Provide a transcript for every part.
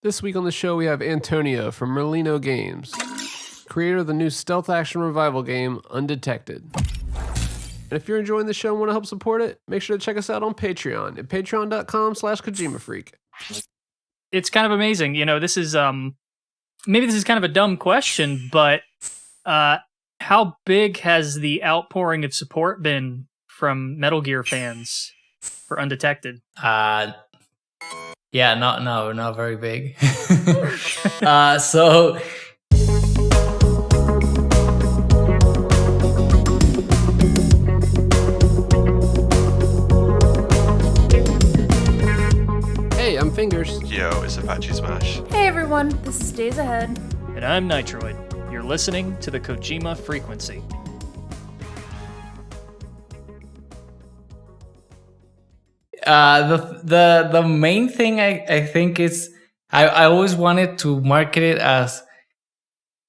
This week on the show, we have Antonio from Merlino Games, creator of the new stealth action revival game, Undetected. And if you're enjoying the show and want to help support it, make sure to check us out on Patreon at patreon.com/KojimaFreak. It's kind of amazing. You know, this is, maybe this is kind of a dumb question, but how big has the outpouring of support been from Metal Gear fans for Undetected? Yeah, not very big. So Hey, I'm Fingers. Yo, it's Apache Smash. Hey everyone, this is Days Ahead. And I'm Nitroid. You're listening to the Kojima Frequency. The main thing I think is I always wanted to market it as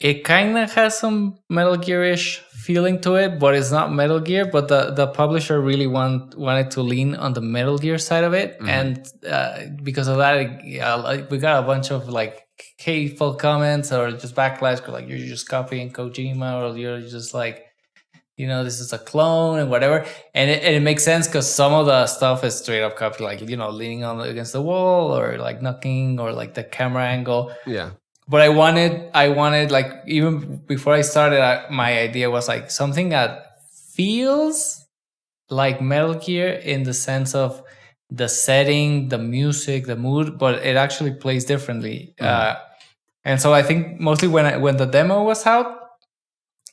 it kind of has some Metal Gear-ish feeling to it, but it's not Metal Gear. But the publisher really wanted to lean on the Metal Gear side of it, and because of that, we got a bunch of like hateful comments or just backlash, like you're just copying Kojima, or you're just like, you know, this is a clone and whatever. And it makes sense because some of the stuff is straight up copy, like, you know, leaning on against the wall or like knocking or like the camera angle. Yeah. But I wanted like, even before I started, my idea was like something that feels like Metal Gear in the sense of the setting, the music, the mood, but it actually plays differently. And so I think mostly when the demo was out,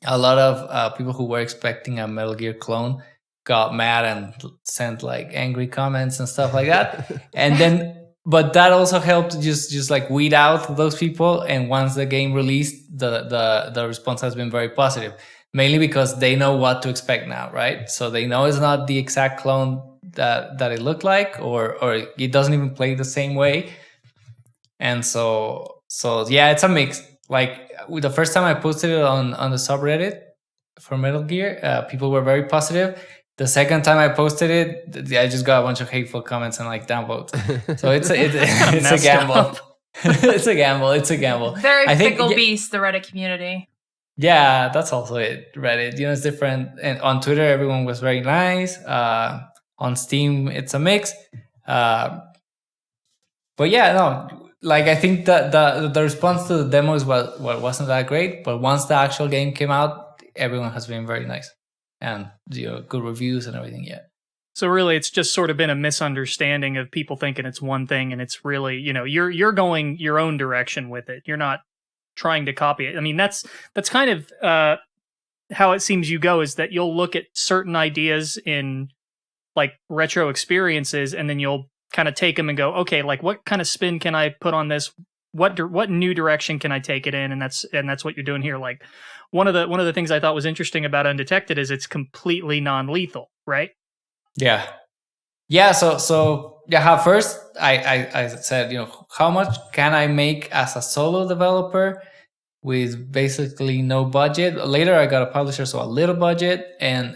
a lot of people who were expecting a Metal Gear clone got mad and sent like angry comments and stuff like that. And then, but that also helped just like weed out those people. And once the game released, the response has been very positive, mainly because they know what to expect now, right? So they know it's not the exact clone that it looked like, or it doesn't even play the same way. And so yeah, it's a mix. Like the first time I posted it on the subreddit for Metal Gear, people were very positive. The second time I posted it, I just got a bunch of hateful comments and like downvotes. So it's a gamble. It's a gamble. Very fickle beast, the Reddit community. Yeah, that's also it. Reddit, you know, it's different. And on Twitter, everyone was very nice. On Steam, it's a mix. But yeah, no. Like, I think that the response to the demos wasn't that great, but once the actual game came out, everyone has been very nice, and, you know, good reviews and everything. Yeah. So really, it's just sort of been a misunderstanding of people thinking it's one thing, and it's really, you know, you're going your own direction with it. You're not trying to copy it. I mean, that's kind of how it seems you go, is that you'll look at certain ideas in like retro experiences, and then you'll kind of take them and go, okay, like what kind of spin can I put on this? What new direction can I take it in? And that's what you're doing here. Like one of the things I thought was interesting about Undetected is it's completely non-lethal, right? Yeah. So yeah. First, I said, you know, how much can I make as a solo developer with basically no budget? Later, I got a publisher, so a little budget, and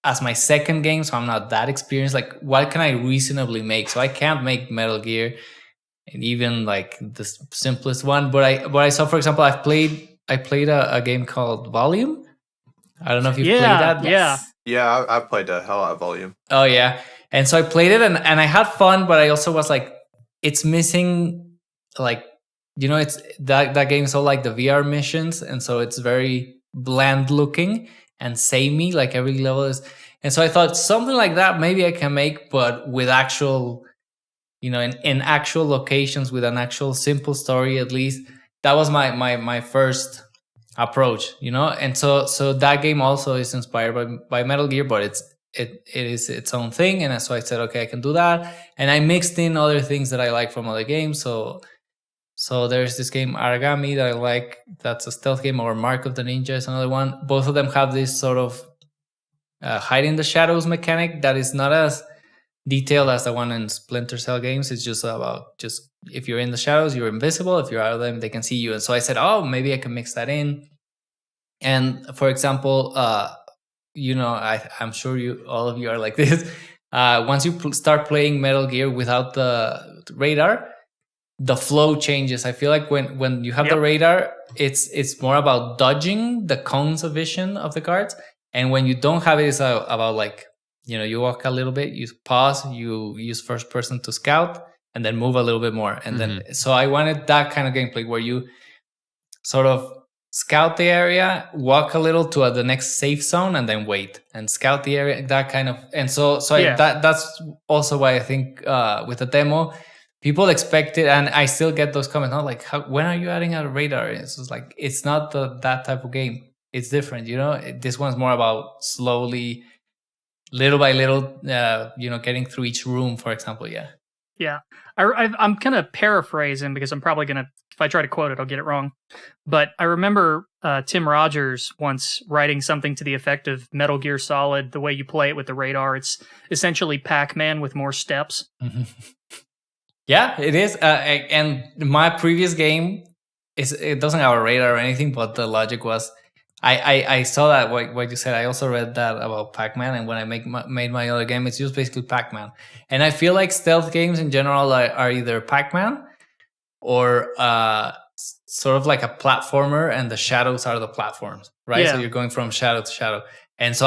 as my second game, so I'm not that experienced. Like, what can I reasonably make? So I can't make Metal Gear, and even like the simplest one. But I saw, for example, I played a game called Volume. I don't know if you played that. Yeah, I played the hell out of Volume. Oh yeah, and so I played it, and I had fun. But I also was like, it's missing, like, you know, it's that game is all like the VR missions, and so it's very bland looking and samey, like every level is. And so I thought something like that maybe I can make, but with actual, you know, in actual locations with an actual simple story at least. That was my first approach, you know. And so that game also is inspired by Metal Gear, but it is its own thing. And so I said, okay, I can do that. And I mixed in other things that I like from other games. So there's this game Aragami that I like. That's a stealth game, or Mark of the Ninja is another one. Both of them have this sort of hide in the shadows mechanic that is not as detailed as the one in Splinter Cell games. It's just about if you're in the shadows, you're invisible. If you're out of them, they can see you. And so I said, oh, maybe I can mix that in. And for example, you know, I'm sure all of you are like this. Once you start playing Metal Gear without the radar, the flow changes. I feel like when you have the radar, it's more about dodging the cones of vision of the guards, and when you don't have it, it's about like, you walk a little bit, you pause, you use first person to scout, and then move a little bit more, and then so I wanted that kind of gameplay where you sort of scout the area, walk a little to the next safe zone, and then wait and scout the area. That kind of, and so that's also why I think with the demo, people expect it, and I still get those comments. Not like, when are you adding a radar? It's just like, it's not that type of game. It's different, This one's more about slowly, little by little, getting through each room, for example. Yeah. I'm kind of paraphrasing because I'm probably going to, if I try to quote it, I'll get it wrong. But I remember Tim Rogers once writing something to the effect of Metal Gear Solid, the way you play it with the radar, it's essentially Pac-Man with more steps. Yeah, it is. And my previous game, it doesn't have a radar or anything, but the logic was, I saw that, what you said. I also read that about Pac-Man, and when I made my other game, it's just basically Pac-Man. And I feel like stealth games in general are either Pac-Man or sort of like a platformer, and the shadows are the platforms, right? Yeah. So you're going from shadow to shadow. And so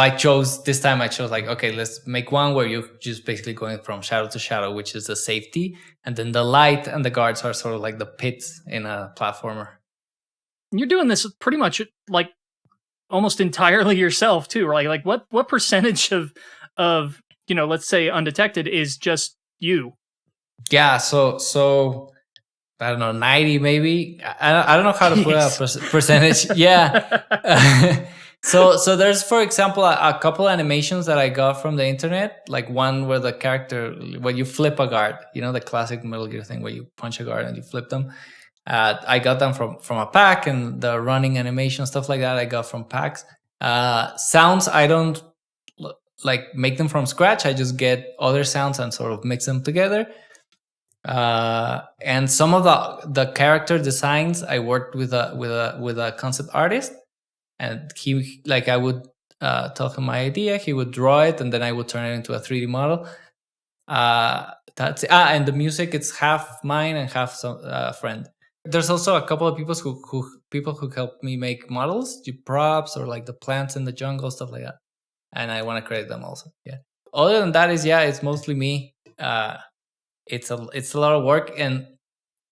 this time I chose like, okay, let's make one where you're just basically going from shadow to shadow, which is the safety. And then the light and the guards are sort of like the pits in a platformer. You're doing this pretty much like almost entirely yourself too, right? Like what percentage of let's say Undetected is just you? Yeah, so I don't know, 90 maybe. I don't know how to put a percentage. Yeah. So there's, for example, a couple animations that I got from the internet, like one where the character, when you flip a guard, the classic Metal Gear thing where you punch a guard and you flip them. I got them from a pack, and the running animation, stuff like that, I got from packs. Sounds, I don't like make them from scratch. I just get other sounds and sort of mix them together. And some of the character designs, I worked with a concept artist, and he, like, I would tell him my idea, he would draw it, and then I would turn it into a 3D model. And the music, it's half mine and half some friend. There's also a couple of people who helped me make models, do props, or like the plants in the jungle, stuff like that. And I want to credit them also. Yeah. Other than that, it's mostly me. It's a lot of work, and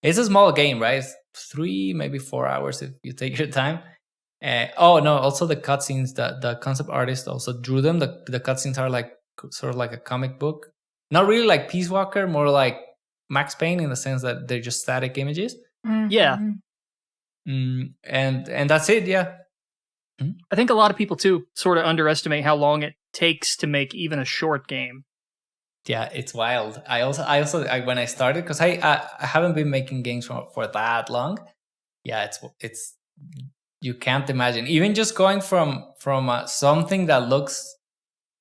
it's a small game, right? It's 3, maybe 4 hours if you take your time. Also the cutscenes, the concept artist also drew them. The cutscenes are like sort of like a comic book, not really like Peace Walker, more like Max Payne in the sense that they're just static images. Yeah. And that's it. Yeah. I think a lot of people too sort of underestimate how long it takes to make even a short game. Yeah, it's wild. I also when I started, because I haven't been making games for that long. Yeah, it's you can't imagine, even just going from something that looks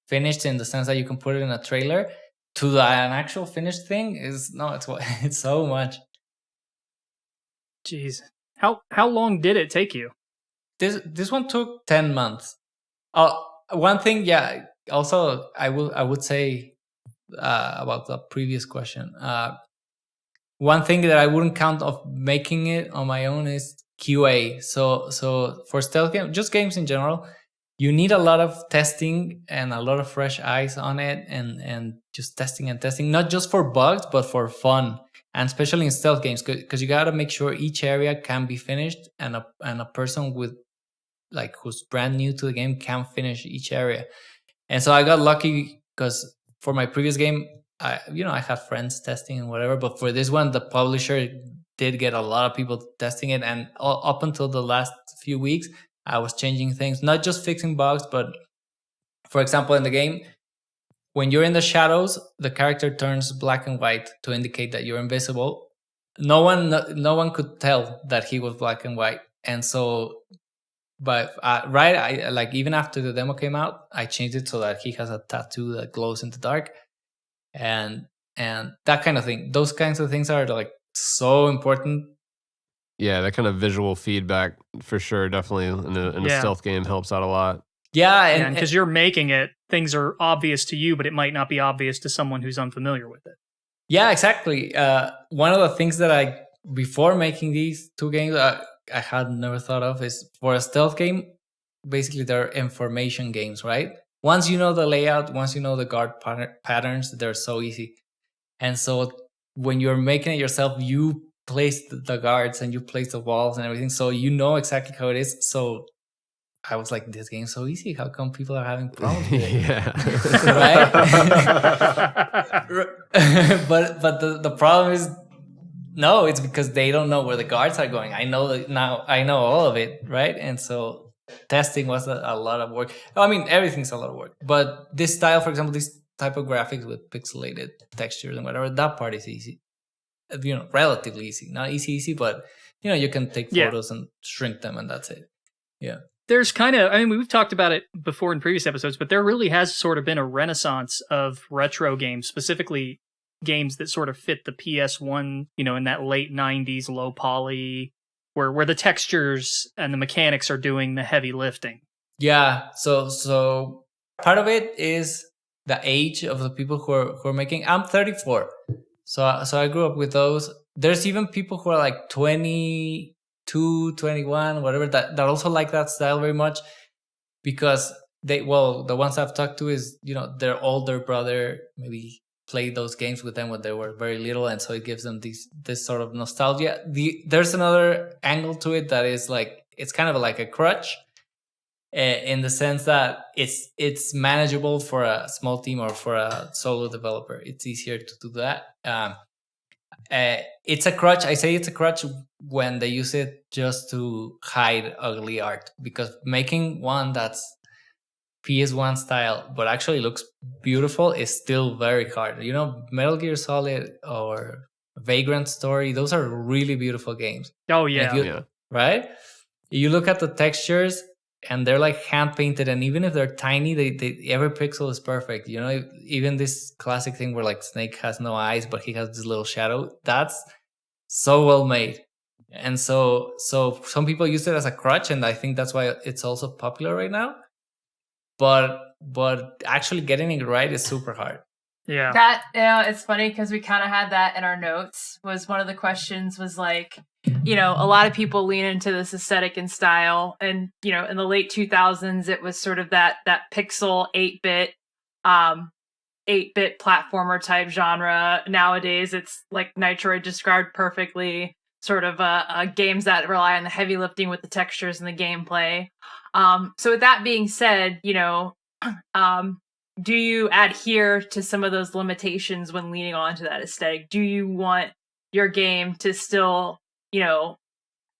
finished in the sense that you can put it in a trailer to an actual finished thing it's so much. Jeez, how long did it take you? This one took 10 months. One thing, yeah. Also, I would say about the previous question. One thing that I wouldn't count of making it on my own is QA. So for stealth games, just games in general, you need a lot of testing and a lot of fresh eyes on it, and just testing, not just for bugs, but for fun. And especially in stealth games, because you got to make sure each area can be finished, and a person with like who's brand new to the game can finish each area. And so I got lucky because for my previous game, I had friends testing and whatever. But for this one, the publisher did get a lot of people testing it, and up until the last few weeks, I was changing things, not just fixing bugs, but for example, in the game, when you're in the shadows, the character turns black and white to indicate that you're invisible. No one could tell that he was black and white. And so, but I like, even after the demo came out, I changed it so that he has a tattoo that glows in the dark, and that kind of thing. Those kinds of things are like so important. Yeah, that kind of visual feedback for sure, definitely in a stealth game helps out a lot. Yeah, and because you're making it, things are obvious to you, but it might not be obvious to someone who's unfamiliar with it. Yeah, exactly. One of the things that before making these two games, I had never thought of is for a stealth game, basically they're information games, right? Once you know the layout, once you know the guard patterns, they're so easy. And so when you're making it yourself, you place the guards and you place the walls and everything. So you know exactly how it is. So I was like, this game's so easy. How come people are having problems with it? Right? but the problem is, no, it's because they don't know where the guards are going. I know that now. I know all of it, right? And so testing was a lot of work. I mean, everything's a lot of work. But this style, for example, this type of graphics with pixelated textures and whatever, that part is easy. Relatively easy. Not easy, but you can take photos and shrink them, and that's it. Yeah. There's we've talked about it before in previous episodes, but there really has sort of been a renaissance of retro games, specifically games that sort of fit the PS1, in that late 90s low poly, where the textures and the mechanics are doing the heavy lifting. Yeah, so part of it is the age of the people who are making. I'm 34, so I grew up with those. There's even people who are like 22, 21, whatever, that also like that style very much, because the ones I've talked to is their older brother maybe played those games with them when they were very little, and so it gives them this sort of nostalgia. There's another angle to it that is like, it's kind of like a crutch, in the sense that it's manageable for a small team or for a solo developer. It's easier to do that. It's a crutch. I say it's a crutch when they use it just to hide ugly art, because making one that's PS1 style but actually looks beautiful is still very hard. Metal Gear Solid or Vagrant Story, those are really beautiful games. Oh yeah, right? You look at the textures and they're like hand painted, and even if they're tiny, they every pixel is perfect. Even this classic thing where like Snake has no eyes but he has this little shadow, that's so well made. And so some people use it as a crutch, and I think that's why it's also popular right now. But actually getting it right is super hard. Yeah. That, it's funny because we kind of had that in our notes. Was one of the questions was like, a lot of people lean into this aesthetic and style, and in the late 2000s it was sort of that pixel 8-bit 8-bit platformer type genre. Nowadays it's like Nitroid described perfectly, sort of games that rely on the heavy lifting with the textures and the gameplay. So with that being said, do you adhere to some of those limitations when leaning onto that aesthetic? Do you want your game to still,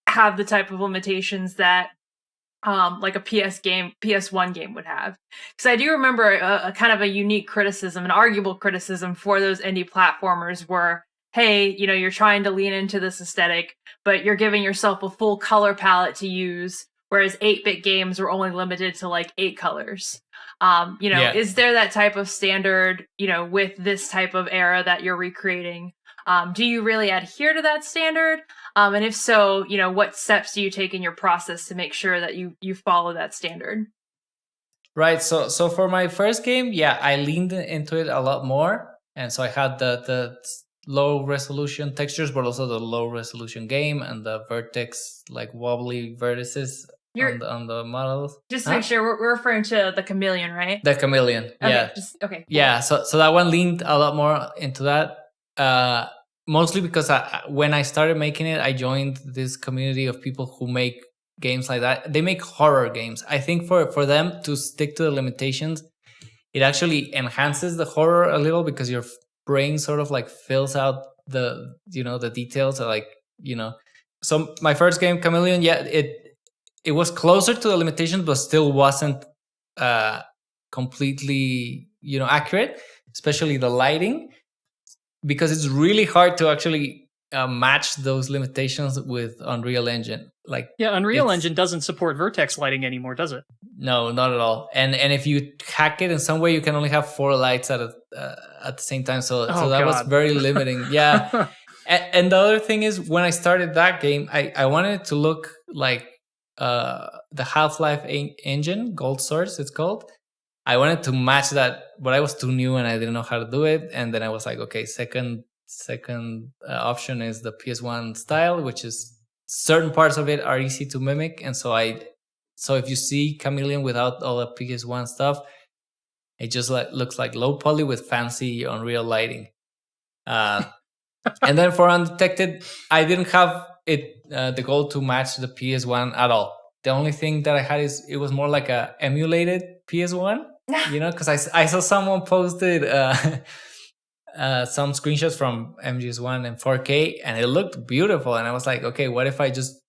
have the type of limitations that like a PS1 game would have? Because I do remember a kind of a unique criticism, an arguable criticism for those indie platformers were, hey, you're trying to lean into this aesthetic, but you're giving yourself a full color palette to use, whereas 8-bit games were only limited to like 8 colors. Is there that type of standard, with this type of era that you're recreating? Do you really adhere to that standard? And if so, what steps do you take in your process to make sure that you follow that standard? Right. So for my first game, I leaned into it a lot more. And so I had the low resolution textures, but also the low resolution game and the vertex, like wobbly vertices on the models. Just to make sure, we're referring to the Chameleon, right? The Chameleon. Okay, okay. Cool. Yeah. So that one leaned a lot more into that. Mostly because when I started making it, I joined this community of people who make games like that. They make horror games. I think for them to stick to the limitations, it actually enhances the horror a little, because your brain sort of like fills out the details. So my first game, Chameleon, it was closer to the limitations, but still wasn't completely accurate, especially the lighting, because it's really hard to actually match those limitations with Unreal Engine. Unreal Engine doesn't support vertex lighting anymore, does it? No, not at all. And if you hack it in some way, you can only have 4 lights at the same time. So that was very limiting. Yeah. And the other thing is, when I started that game, I wanted it to look like the Half-Life engine, Gold Source, it's called. I wanted to match that, but I was too new and I didn't know how to do it. And then I was like, okay, second second option is the PS1 style, which is certain parts of it are easy to mimic, and so if you see Chameleon without all the PS1 stuff, it just looks like low poly with fancy Unreal lighting. And then for Undetected, I didn't have it the goal to match the PS1 at all. The only thing that I had is it was more like a emulated PS1, because I saw someone posted some screenshots from MGS1 in 4K, and it looked beautiful. And I was like, okay, what if I just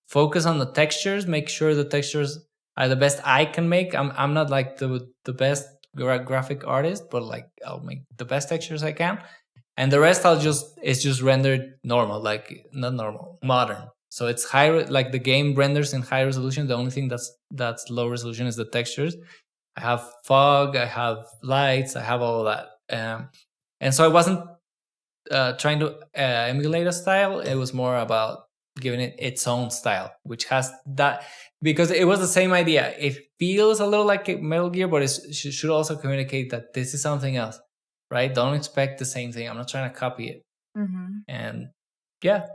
focus on the textures, make sure the textures are the best I can make? I'm not like the best graphic artist, but like I'll make the best textures I can. And the rest it's just rendered normal, like not normal, modern. So it's high, like the game renders in high resolution. The only thing that's low resolution is the textures. I have fog, I have lights, I have all of that. And so I wasn't trying to emulate a style. It was more about giving it its own style, which has that, because it was the same idea. It feels a little like a Metal Gear, but it should also communicate that this is something else, right? Don't expect the same thing. I'm not trying to copy it. Mm-hmm. And yeah.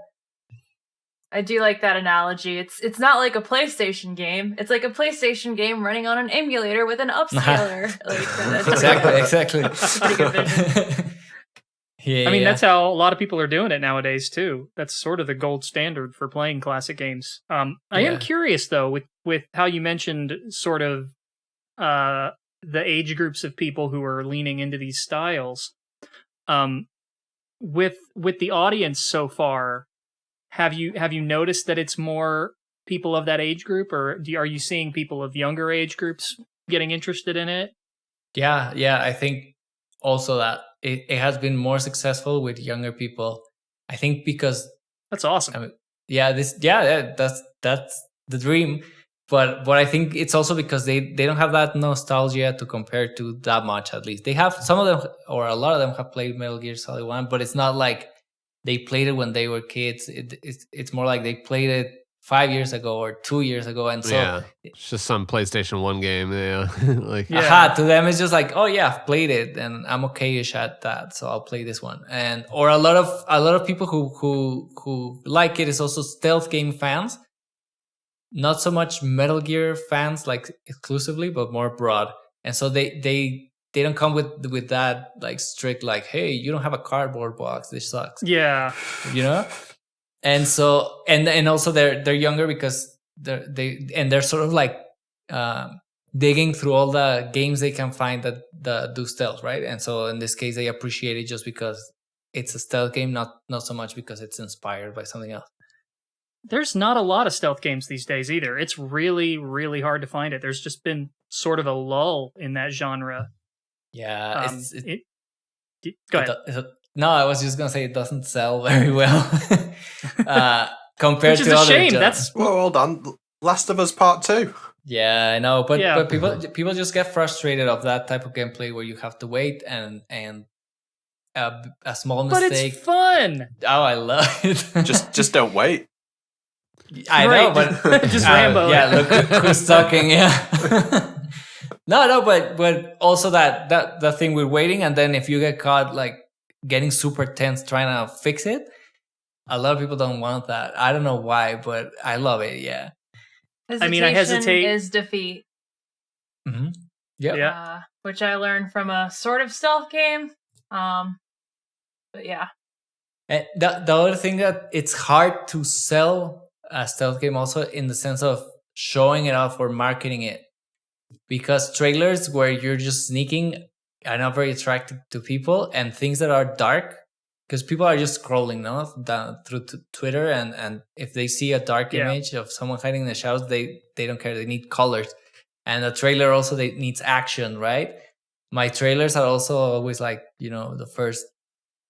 I do like that analogy. It's not like a PlayStation game. It's like a PlayStation game running on an emulator with an upscaler. Exactly. That's a pretty good vision. I mean, that's how a lot of people are doing it nowadays too. That's sort of the gold standard for playing classic games. I am curious though, with how you mentioned sort of the age groups of people who are leaning into these styles. With the audience so far, have you noticed that it's more people of that age group, or are you seeing people of younger age groups getting interested in it? Yeah. I think also that it has been more successful with younger people. I think because that's awesome. I mean, that's the dream. But I think it's also because they don't have that nostalgia to compare to that much. At least they have, some of them or a lot of them have played Metal Gear Solid 1, but it's not like they played it when they were kids. It's more like they played it 5 years ago or 2 years ago, and so it's just some PlayStation 1 game. To them it's just like, oh yeah, I've played it and I'm okay-ish at that, so I'll play this one. And or a lot of people who like it is also stealth game fans, not so much Metal Gear fans like exclusively, but more broad. And so they don't come with that like strict, like, hey, you don't have a cardboard box, this sucks. Yeah. And so and also they're younger because they're sort of like digging through all the games they can find that do stealth, right? And so in this case they appreciate it just because it's a stealth game, not so much because it's inspired by something else. There's not a lot of stealth games these days either. It's really, really hard to find it. There's just been sort of a lull in that genre. Yeah. Go ahead. No, I was just going to say it doesn't sell very well compared Which is to a other shame. genres. Well, hold on. Last of Us Part 2. Yeah, I know. But people just get frustrated of that type of gameplay where you have to wait and a small mistake. But it's fun. Oh, I love it. just don't wait. I know, but just Rambo. Yeah, look who's talking. Yeah. No, but also that thing with waiting, and then if you get caught like getting super tense trying to fix it, a lot of people don't want that. I don't know why, but I love it. Yeah. Hesitation I hesitate. is defeat. Mm-hmm. Yep. Yeah. Which I learned from a sort of stealth game. But yeah. And the other thing that it's hard to sell a stealth game also in the sense of showing it off or marketing it, because trailers where you're just sneaking are not very attractive to people, and things that are dark, because people are just scrolling down through Twitter, and if they see a dark image of someone hiding in the shadows, they don't care. They need colors. And a trailer also needs action, right? My trailers are also always like, the first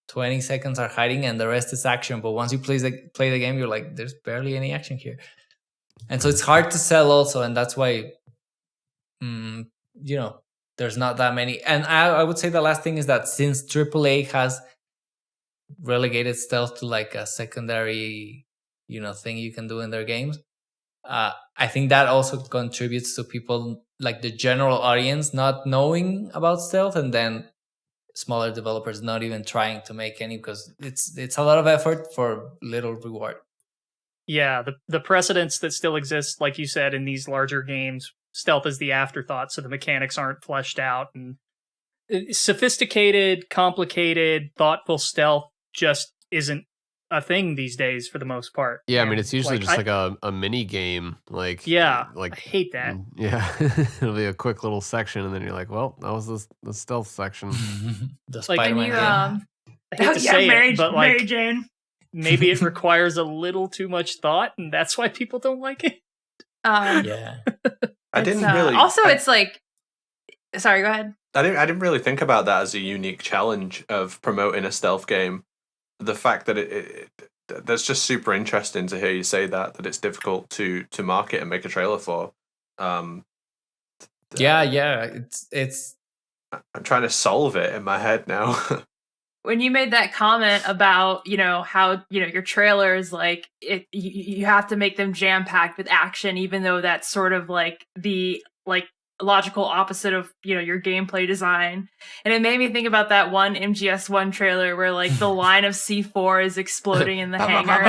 20 seconds are hiding and the rest is action. But once you play the game, you're like, there's barely any action here. And so it's hard to sell also. And that's why, there's not that many. And I would say the last thing is that since AAA has relegated stealth to like a secondary, thing you can do in their games, I think that also contributes to people like the general audience not knowing about stealth and then smaller developers not even trying to make any because it's a lot of effort for little reward. Yeah, the precedents that still exist, like you said, in these larger games, stealth is the afterthought, so the mechanics aren't fleshed out, and sophisticated, complicated, thoughtful stealth just isn't a thing these days for the most part. Yeah, I And, mean, it's usually just I- like a mini game. Like, Yeah, like I hate that. Yeah, it'll be a quick little section, and then you're like, well, that was the stealth section. The Like, And Spider-Man you, game. I hate to say Mary, it, but Mary like Jane. maybe it requires a little too much thought, and that's why people don't like it. Yeah. I didn't It's, really. Also, I, it's like. Sorry, go ahead. I didn't really think about that as a unique challenge of promoting a stealth game. The fact that that's just super interesting to hear you say that it's difficult to market and make a trailer for. Yeah. It's I'm trying to solve it in my head now. When you made that comment about, how, your trailers, like, you have to make them jam-packed with action, even though that's sort of like the, like, logical opposite of, your gameplay design. And it made me think about that one MGS1 trailer where, like, the line of C4 is exploding in the hangar.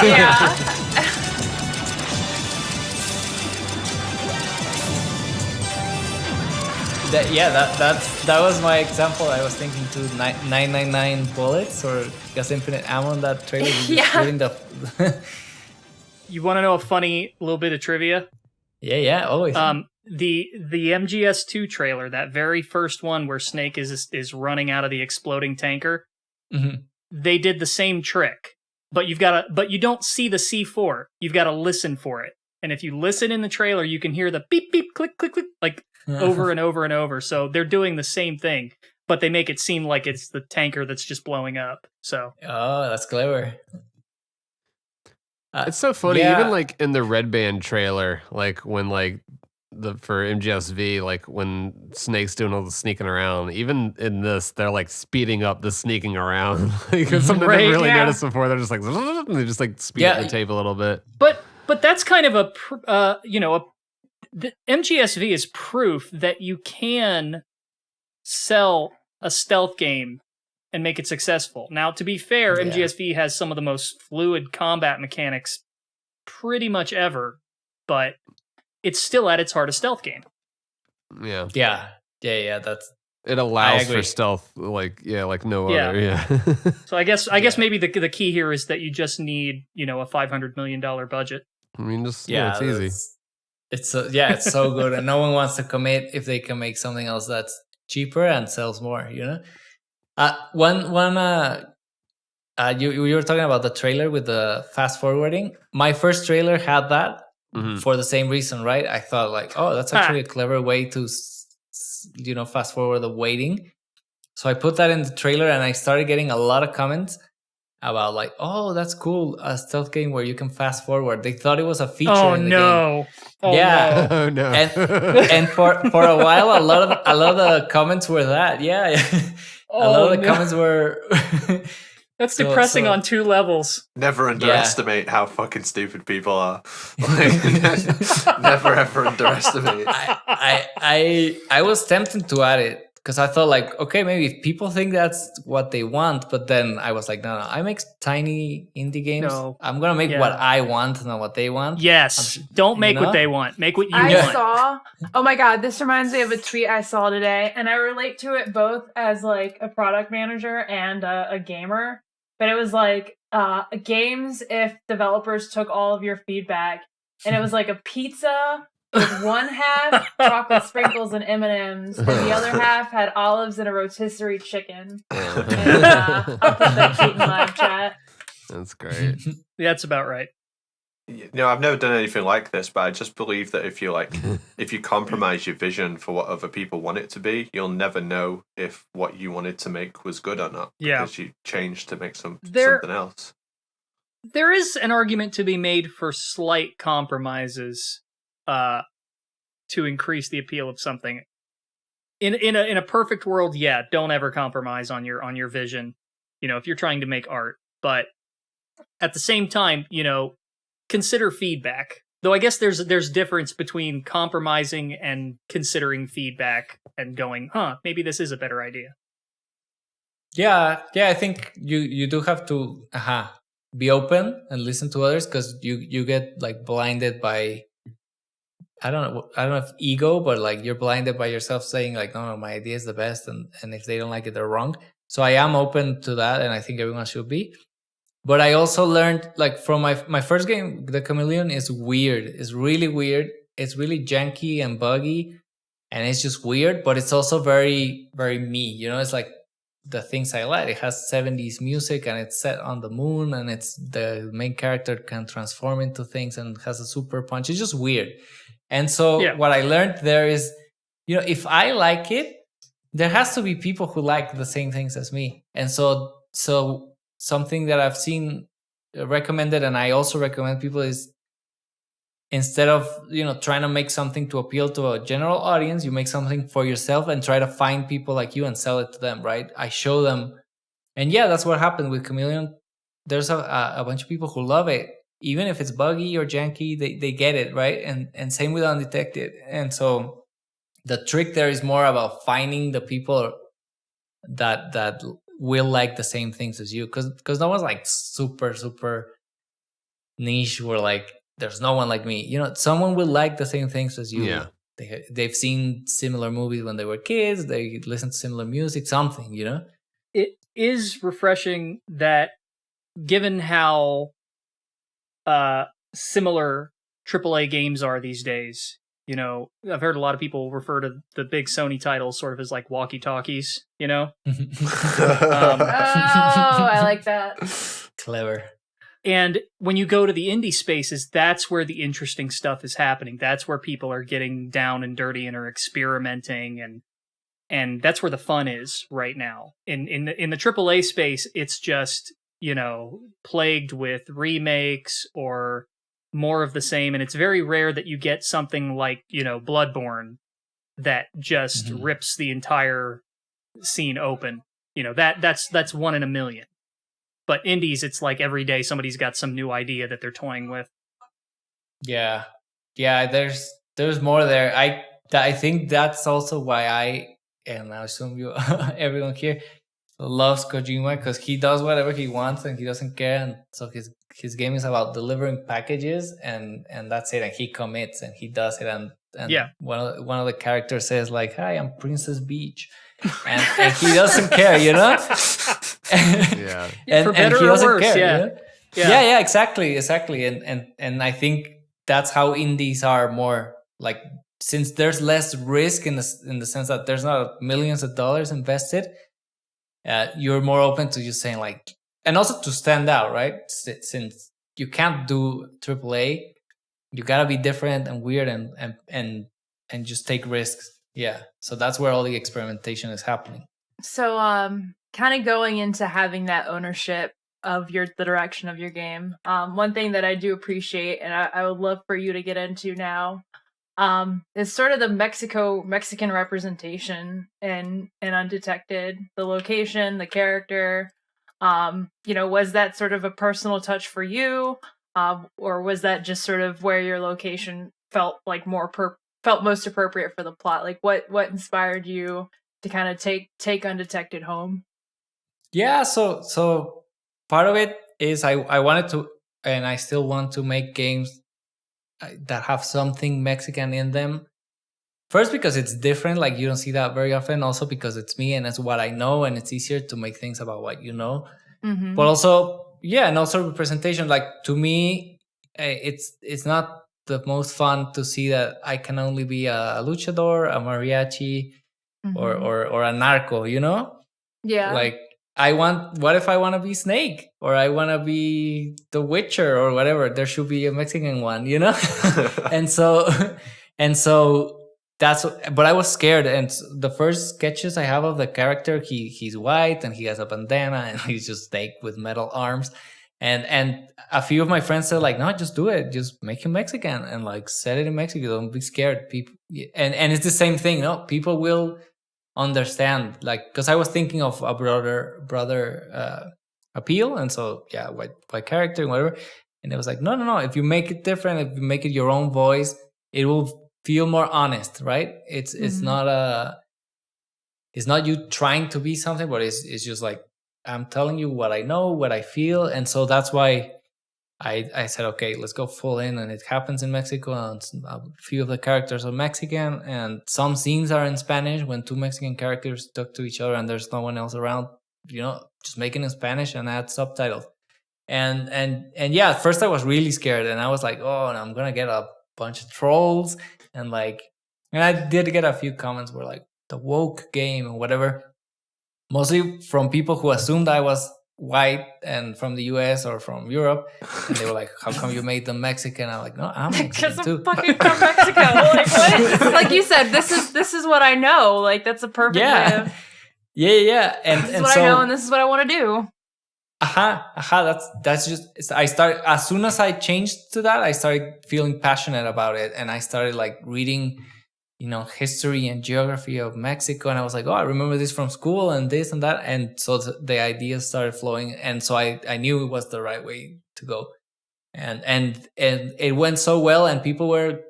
Yeah. that was my example. I was thinking too. 999 bullets or just infinite ammo in that trailer. Yeah. You want to know a funny little bit of trivia? Yeah, always. The MGS2 trailer, that very first one where Snake is running out of the exploding tanker, they did the same trick, but you don't see the C4. You've got to listen for it, and if you listen in the trailer, you can hear the beep beep click click click like over and over and over. So they're doing the same thing, but they make it seem like it's the tanker that's just blowing up. So Oh, that's clever. It's so funny, yeah. even like in the Red Band trailer, like when like for MGSV, like when Snake's doing all the sneaking around, even in this, they're like speeding up the sneaking around. Like it's something I Right, never really yeah. noticed before. They're just like, and they just like speed up the tape a little bit. But that's kind of the MGSV is proof that you can sell a stealth game and make it successful. Now, to be fair, Yeah. MGSV has some of the most fluid combat mechanics pretty much ever, but it's still at its heart a stealth game. Yeah. Yeah. That's It allows agree. for stealth, like no Yeah. other. Yeah. So I guess maybe the key here is that you just need, a $500 million budget. I mean, just it's easy. It's so good, and no one wants to commit if they can make something else that's cheaper and sells more. You were talking about the trailer with the fast forwarding. My first trailer had that for the same reason, right? I thought like, oh, that's actually a clever way to, fast forward the waiting. So I put that in the trailer, and I started getting a lot of comments about like, oh, that's cool, a stealth game where you can fast forward. They thought it was a feature in the game. Oh, Yeah. Oh no. And for a while, a lot of the comments were that. Yeah. A lot of the comments were. That's depressing so- on two levels. Never underestimate how fucking stupid people are. Like, never ever underestimate. I was tempted to add it because I thought like, okay, maybe if people think that's what they want, but then I was like, no, I make tiny indie games. No. I'm gonna make Yeah. what I want, not what they want. Yes. Don't make you know? what they want. Make what you I want. saw. Oh my god, this reminds me of a tweet I saw today, and I relate to it both as like a product manager and a gamer. But it was like games if developers took all of your feedback, and it was like a pizza with one half chocolate sprinkles and M&Ms, and the other half had olives and a rotisserie chicken. And I'll put that tweet in live chat. That's great. That's about right. I've never done anything like this, but I just believe that if you compromise your vision for what other people want it to be, you'll never know if what you wanted to make was good or not. Yeah. Because you changed to make something else. There is an argument to be made for slight compromises to increase the appeal of something. In a perfect world, yeah, don't ever compromise on your vision, if you're trying to make art. But at the same time, consider feedback. Though I guess there's difference between compromising and considering feedback and going, maybe this is a better idea. Yeah, I think you do have to be open and listen to others, because you get like blinded by, I don't know if ego, but like you're blinded by yourself saying like, no, my idea is the best, and if they don't like it, they're wrong. So I am open to that, and I think everyone should be. But I also learned, like, from my first game, The Chameleon is weird. It's really weird. It's really janky and buggy, and it's just weird, but it's also very, very me. You know, it's like the things I like. It has 70s music, and it's set on the moon, and it's the main character can transform into things and has a super punch. It's just weird. And so what I learned there is, if I like it, there has to be people who like the same things as me. And so something that I've seen recommended, and I also recommend people, is instead of trying to make something to appeal to a general audience, you make something for yourself and try to find people like you and sell it to them, right? I show them, and that's what happened with Chameleon. There's a bunch of people who love it, even if it's buggy or janky. They get it, right? And same with Undetected. And so the trick there is more about finding the people that will like the same things as you, because no one's like super niche where like there's no one like me. Someone will like the same things as you. Yeah. They've seen similar movies when they were kids. They listen to similar music, something. It is refreshing that, given how similar AAA games are these days, I've heard a lot of people refer to the big Sony titles sort of as like walkie-talkies, Oh, I like that. Clever. And when you go to the indie spaces, that's where the interesting stuff is happening. That's where people are getting down and dirty and are experimenting, and that's where the fun is right now. In the AAA space, it's just, plagued with remakes or more of the same, and it's very rare that you get something like, Bloodborne that just rips the entire scene open. That's one in a million. But indies, it's like every day somebody's got some new idea that they're toying with. Yeah. There's more there. I think that's also why and I assume you everyone here loves Kojima, because he does whatever he wants and he doesn't care, and so his game is about delivering packages, and that's it, and he commits and he does it, and one of the characters says like, "Hi, I'm Princess Beach," and he doesn't care, Yeah. and For better he or doesn't worse, care. Yeah, exactly, and I think that's how indies are more like, since there's less risk in the sense that there's not millions of dollars invested. You're more open to just saying like, and also to stand out, right? Since you can't do AAA, you gotta be different and weird and just take risks. Yeah, so that's where all the experimentation is happening. So, kind of going into having that ownership of the direction of your game. One thing that I do appreciate, and I would love for you to get into now, is sort of the Mexican representation in Undetected, the location, the character. Was that sort of a personal touch for you, or was that just sort of where your location felt like felt most appropriate for the plot? Like, what inspired you to kind of take Undetected home? Yeah, so part of it is I wanted to, and I still want to make games that have something Mexican in them. First, because it's different, like you don't see that very often. Also, because it's me and it's what I know, and it's easier to make things about what you know. Mm-hmm. But also, and also representation. Like, to me, it's not the most fun to see that I can only be a luchador, a mariachi, or a narco. Yeah. Like, what if I want to be Snake, or I want to be the Witcher, or whatever? There should be a Mexican one, and so that's, but I was scared. And the first sketches I have of the character, he's white and he has a bandana and he's just Snake with metal arms. And a few of my friends said like, no, just do it. Just make him Mexican and like set it in Mexico. Don't be scared. People, and it's the same thing. No, people will understand, like, because I was thinking of a brother appeal, and so white character and whatever, and it was like, no, if you make it different, if you make it your own voice, it will feel more honest, right? It's not it's not you trying to be something, but it's just like I'm telling you what I know, what I feel, and so that's why I said, okay, let's go full in, and it happens in Mexico, and a few of the characters are Mexican, and some scenes are in Spanish when two Mexican characters talk to each other and there's no one else around, just make it in Spanish and add subtitles. And yeah, at first I was really scared, and I was like, oh, I'm gonna get a bunch of trolls, and I did get a few comments where like the woke game or whatever, mostly from people who assumed I was white and from the US or from Europe, and they were like, how come you made them Mexican? I'm like, no, I'm Mexican too. Because I'm fucking from Mexico. Like, what? Like you said, this is what I know. Like, that's a perfect way of, yeah. And this is what I know, and this is what I want to do. That's just, I started, as soon as I changed to that, I started feeling passionate about it, and I started like reading history and geography of Mexico, and I was like, oh, I remember this from school and this and that, and so the ideas started flowing, and so I knew it was the right way to go, and it went so well, and people were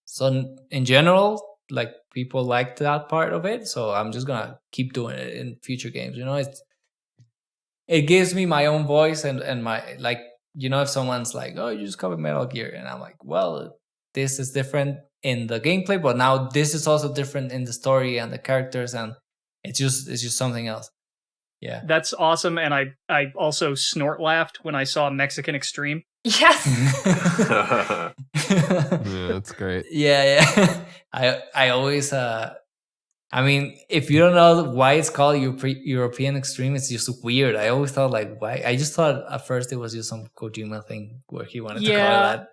so, in general, like, people liked that part of it, so I'm just gonna keep doing it in future games. It gives me my own voice, and my, like, if someone's like, oh, you just covered Metal Gear, and I'm like, well, this is different in the gameplay, but now this is also different in the story and the characters, and it's just something else. Yeah, that's awesome. And I also snort laughed when I saw Mexican Extreme. Yes. Yeah, that's great. Yeah. I always I mean, if you don't know why it's called European Extreme, it's just weird. I always thought, like, why? I just thought at first it was just some Kojima thing where he wanted to call it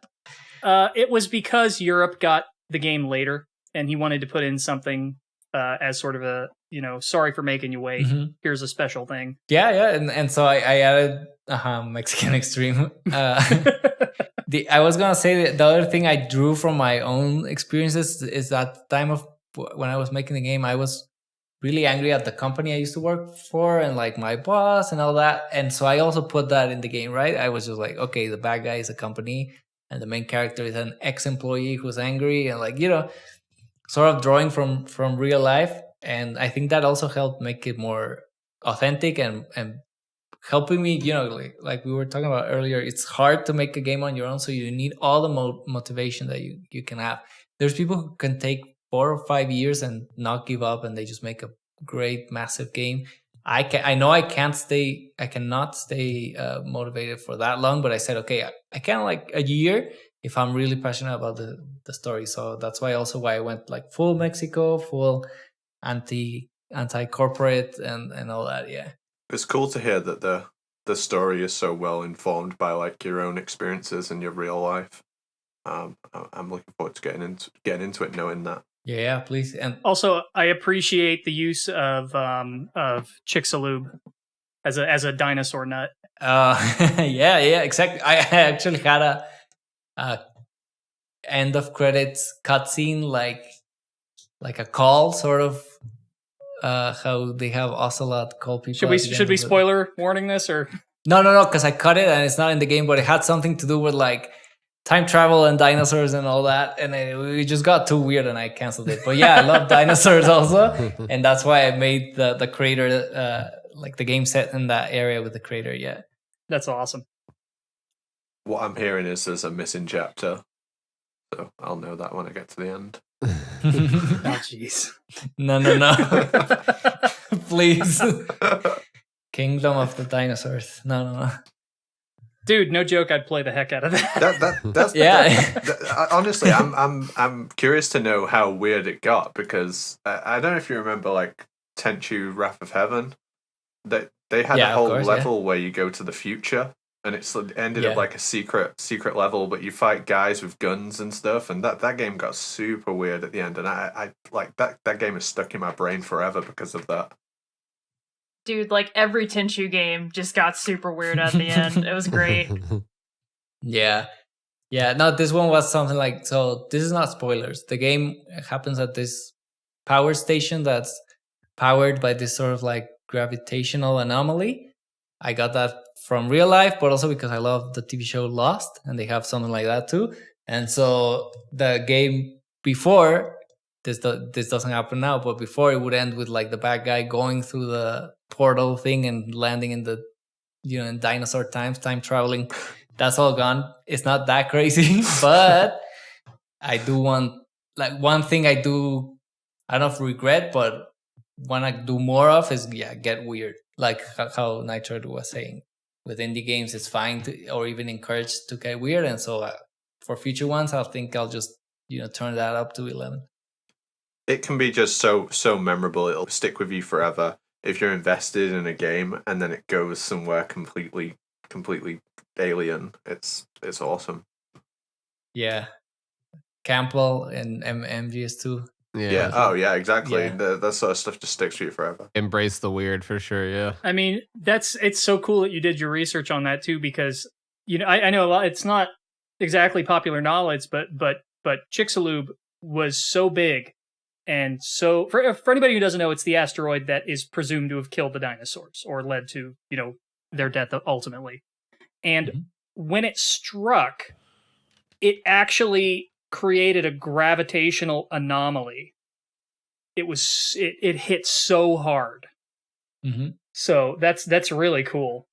that. It was because Europe got the game later, and he wanted to put in something as sort of a, sorry for making you wait. Mm-hmm. Here's a special thing. Yeah, and so I added Mexican Extreme. I was gonna say that the other thing I drew from my own experiences is that time of when I was making the game, I was really angry at the company I used to work for and like my boss and all that. And so I also put that in the game, right? I was just like, okay, the bad guy is a company and the main character is an ex-employee who's angry, and like, sort of drawing from real life. And I think that also helped make it more authentic and helping me, like we were talking about earlier, it's hard to make a game on your own. So you need all the motivation that you can have. There's people who can take 4 or 5 years and not give up, and they just make a great, massive game. I know I cannot stay motivated for that long, but I said, okay, I can like a year if I'm really passionate about the story. So that's why I went like full Mexico, full anti-corporate and all that. Yeah. It's cool to hear that the story is so well informed by like your own experiences and your real life. I'm looking forward to getting into it, knowing that. Yeah, please. And also, I appreciate the use of Chicxulub as a dinosaur nut. Yeah, exactly. I actually had a end of credits cutscene, like a call, sort of. How they have Ocelot call people. Should we spoiler warning this, or no? Because I cut it and it's not in the game, but it had something to do with like time travel and dinosaurs and all that, and it just got too weird and I canceled it. But yeah, I love dinosaurs also, and that's why I made the crater, like the game set in that area with the crater. Yeah, that's awesome. What I'm hearing is there's a missing chapter, so I'll know that when I get to the end. Oh jeez. No. Please. Kingdom of the Dinosaurs. No. Dude, no joke, I'd play the heck out of that. That's yeah. Honestly, I'm curious to know how weird it got, because I don't know if you remember like Tenchu Wrath of Heaven. They had a whole level where you go to the future, and it ended up like a secret level, but you fight guys with guns and stuff, and that game got super weird at the end, and I like that game is stuck in my brain forever because of that. Dude, like every Tenchu game just got super weird at the end. It was great. Yeah. No, this one was something like, so this is not spoilers. The game happens at this power station that's powered by this sort of like gravitational anomaly. I got that from real life, but also because I love the TV show Lost, and they have something like that too. And so the game before this doesn't happen now, but before it would end with like the bad guy going through the portal thing and landing in the in dinosaur time traveling. That's all gone. It's not that crazy, but I do want, like, one thing I don't know if regret, but want to do more of is get weird, like how Nitro was saying. With indie games, it's fine to, or even encouraged to get weird, and so for future ones, I think I'll just turn that up to 11. It can be just so memorable. It'll stick with you forever if you're invested in a game, and then it goes somewhere completely alien. It's awesome. Yeah, Campbell and MGS2. Yeah. Oh yeah, exactly. Yeah. That sort of stuff just sticks with you forever. Embrace the weird for sure. Yeah. I mean, it's so cool that you did your research on that too, because I know a lot. It's not exactly popular knowledge, but Chicxulub was so big, and so for anybody who doesn't know, it's the asteroid that is presumed to have killed the dinosaurs or led to their death ultimately. And when it struck, it actually created a gravitational anomaly. It hit so hard. So that's really cool.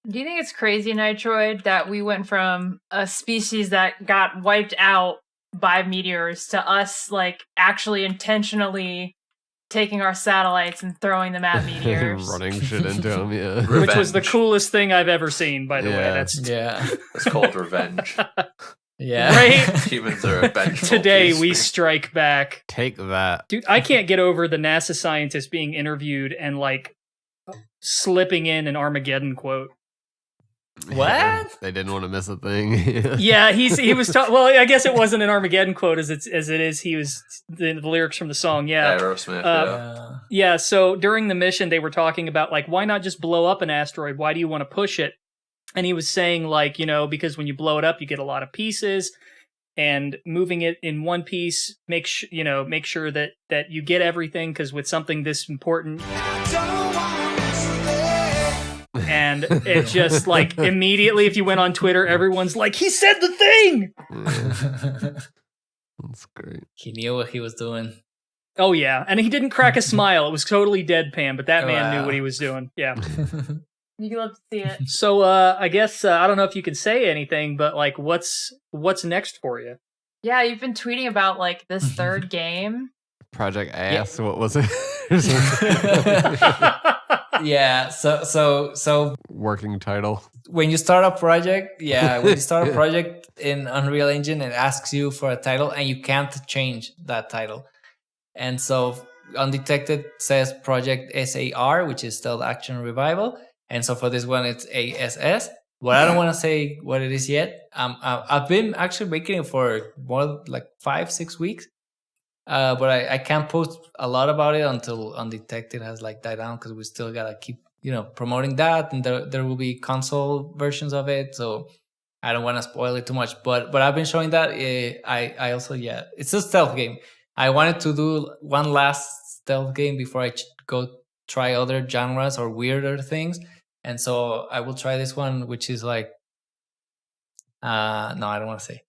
Do you think it's crazy, Nitroid, that we went from a species that got wiped out by meteors to us like actually intentionally taking our satellites and throwing them at meteors? Running shit into them, yeah. Revenge. Which was the coolest thing I've ever seen, by the way. That's It's called revenge. Yeah. Right? Humans are a bench. Today we strike back. Take that. Dude, I can't get over the NASA scientist being interviewed and like slipping in an Armageddon quote. What? They didn't want to miss a thing. Yeah, he was well, I guess it wasn't an Armageddon quote as it is. He was the lyrics from the song. Yeah. Aerosmith. Yeah, so during the mission they were talking about like, why not just blow up an asteroid? Why do you want to push it? And he was saying like, because when you blow it up, you get a lot of pieces, and moving it in one piece make sure that you get everything, because with something this important. And it just like immediately, if you went on Twitter, everyone's like, he said the thing. That's great. He knew what he was doing. Oh yeah, and he didn't crack a smile. It was totally deadpan, but that man knew what he was doing. Yeah. You can love to see it. So I guess I don't know if you can say anything, but like, what's next for you? Yeah, you've been tweeting about like this third game. Project Ass. What was it? Yeah. So working title. when you start a project, in Unreal Engine, it asks you for a title and you can't change that title. And so Undetected says Project SAR, which is Stealth Action Revival. And so for this one, it's ASS. But I don't want to say what it is yet. I've been actually making it for more like 5-6 weeks. But I can't post a lot about it until Undetected has like died down, because we still gotta keep promoting that, and there will be console versions of it. So I don't want to spoil it too much. But I've been showing that. I also it's a stealth game. I wanted to do one last stealth game before I go try other genres or weirder things. And so I will try this one, which is like, no, I don't want to say.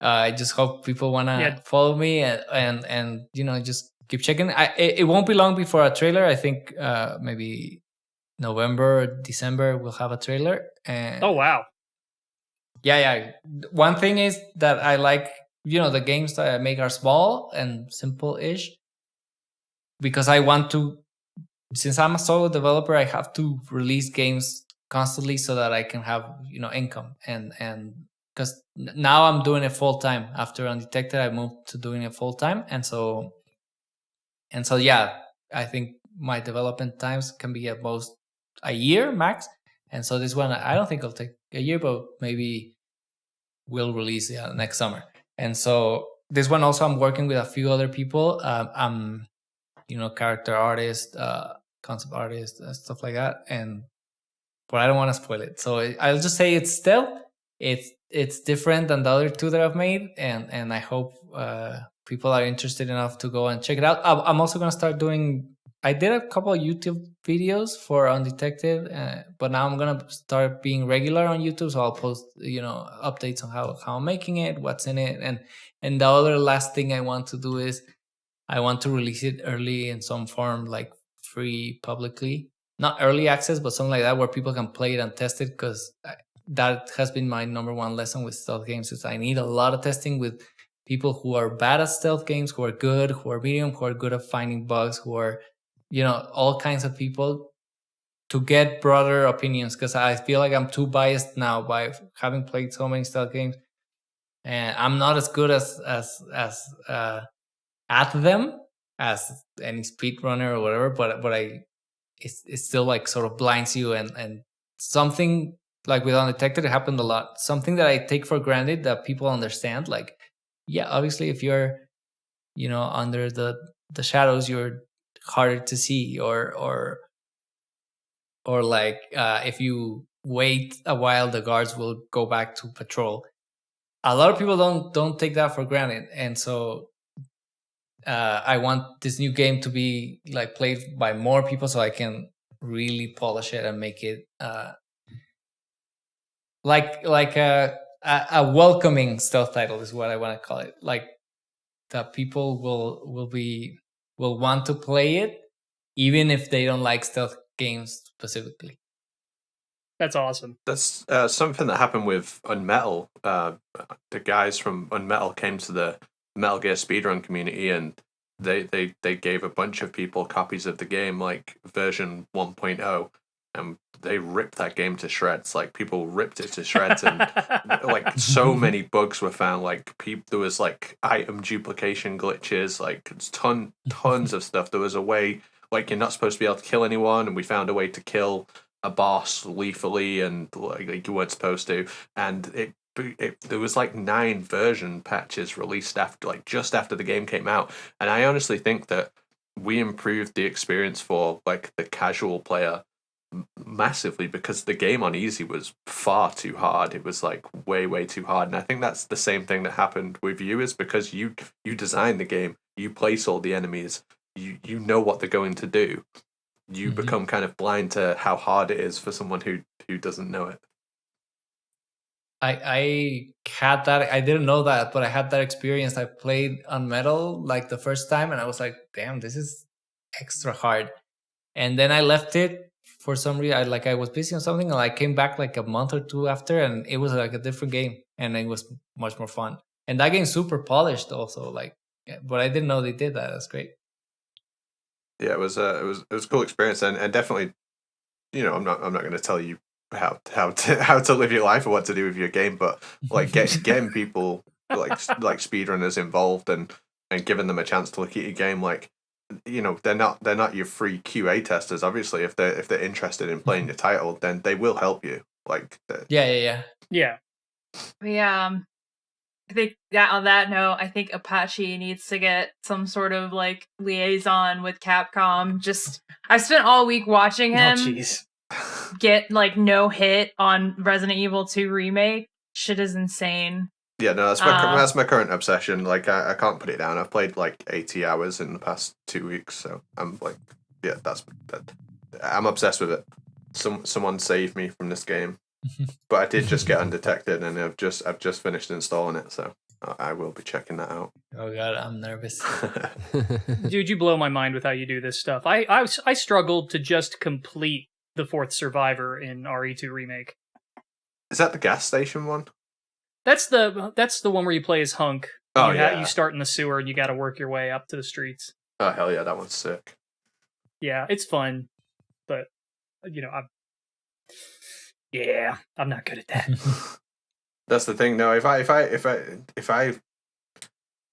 I just hope people want to follow me and just keep checking. It won't be long before a trailer. I think maybe November or December we'll have a trailer. And oh, wow. Yeah. One thing is that I like, the games that I make are small and simple-ish, because I want to, since I'm a solo developer, I have to release games constantly so that I can have, income. And because now I'm doing it full time. After Undetected, I moved to doing it full time. And so, I think my development times can be at most a year max. And so this one, I don't think it'll take a year, but maybe we'll release next summer. And so this one also, I'm working with a few other people. I'm, character artist, concept artist, stuff like that. But I don't want to spoil it. So I'll just say it's stealth. It's different than the other two that I've made. And I hope people are interested enough to go and check it out. I'm also going to start I did a couple of YouTube videos for Undetected, but now I'm going to start being regular on YouTube. So I'll post, updates on how I'm making it, what's in it. And the other last thing I want to do is I want to release it early in some form, like free publicly. Not early access, but something like that where people can play it and test it, because that has been my number one lesson with stealth games is I need a lot of testing with people who are bad at stealth games, who are good, who are medium, who are good at finding bugs, who are, all kinds of people, to get broader opinions, because I feel like I'm too biased now by having played so many stealth games, and I'm not as good as at them as any speedrunner or whatever, but it still like sort of blinds you, and something like with Undetected, it happened a lot. Something that I take for granted that people understand, like, yeah, obviously if you're, under the shadows, you're harder to see, or like if you wait a while, the guards will go back to patrol. A lot of people don't take that for granted, and so I want this new game to be like played by more people, so I can really polish it and make it like a welcoming stealth title is what I want to call it. Like that people will want to play it, even if they don't like stealth games specifically. That's awesome. That's something that happened with Unmetal. The guys from Unmetal came to the Metal Gear speedrun community, and they gave a bunch of people copies of the game, like version 1.0, and they ripped that game to shreds. Like, people ripped it to shreds, and like so many bugs were found. Like, there was like item duplication glitches, like tons of stuff. There was a way, like, you're not supposed to be able to kill anyone, and we found a way to kill a boss lethally, and like you weren't supposed to. And there was like 9 version patches released after, like, just after the game came out. And I honestly think that we improved the experience for like the casual player massively, because the game on easy was far too hard. It was like way too hard. And I think that's the same thing that happened with you, is because you design the game, you place all the enemies, you know what they're going to do. You become kind of blind to how hard it is for someone who doesn't know it. I had that. I didn't know that, but I had that experience. I played Unmetal like the first time, and I was like, "Damn, this is extra hard." And then I left it for some reason. I was busy on something, and I came back like a month or two after, and it was like a different game, and it was much more fun. And that game's super polished, also. But I didn't know they did that. That's great. Yeah, it was a cool experience, and definitely, I'm not going to tell you how to live your life or what to do with your game, but like getting people like speedrunners involved and giving them a chance to look at your game, like, they're not your free QA testers. Obviously, if they're interested in playing your title, then they will help you. Like, yeah. I think that on that note, I think Apache needs to get some sort of like liaison with Capcom. I've spent all week watching him get like no hit on Resident Evil 2 remake. Shit is insane. Yeah, no, that's my current obsession. Like, I can't put it down. I've played like 80 hours in the past 2 weeks, so I'm like, yeah, I'm obsessed with it. Someone save me from this game. But I did just get Undetected, and I've just finished installing it, so I will be checking that out. Oh god, I'm nervous. Dude, you blow my mind with how you do this stuff. I struggled to just complete the 4th Survivor in RE2 Remake. Is that the gas station one? That's the one where you play as Hunk. Oh, You start in the sewer and you got to work your way up to the streets. Oh hell yeah, that one's sick. Yeah, it's fun, but I'm not good at that. That's the thing. No, if I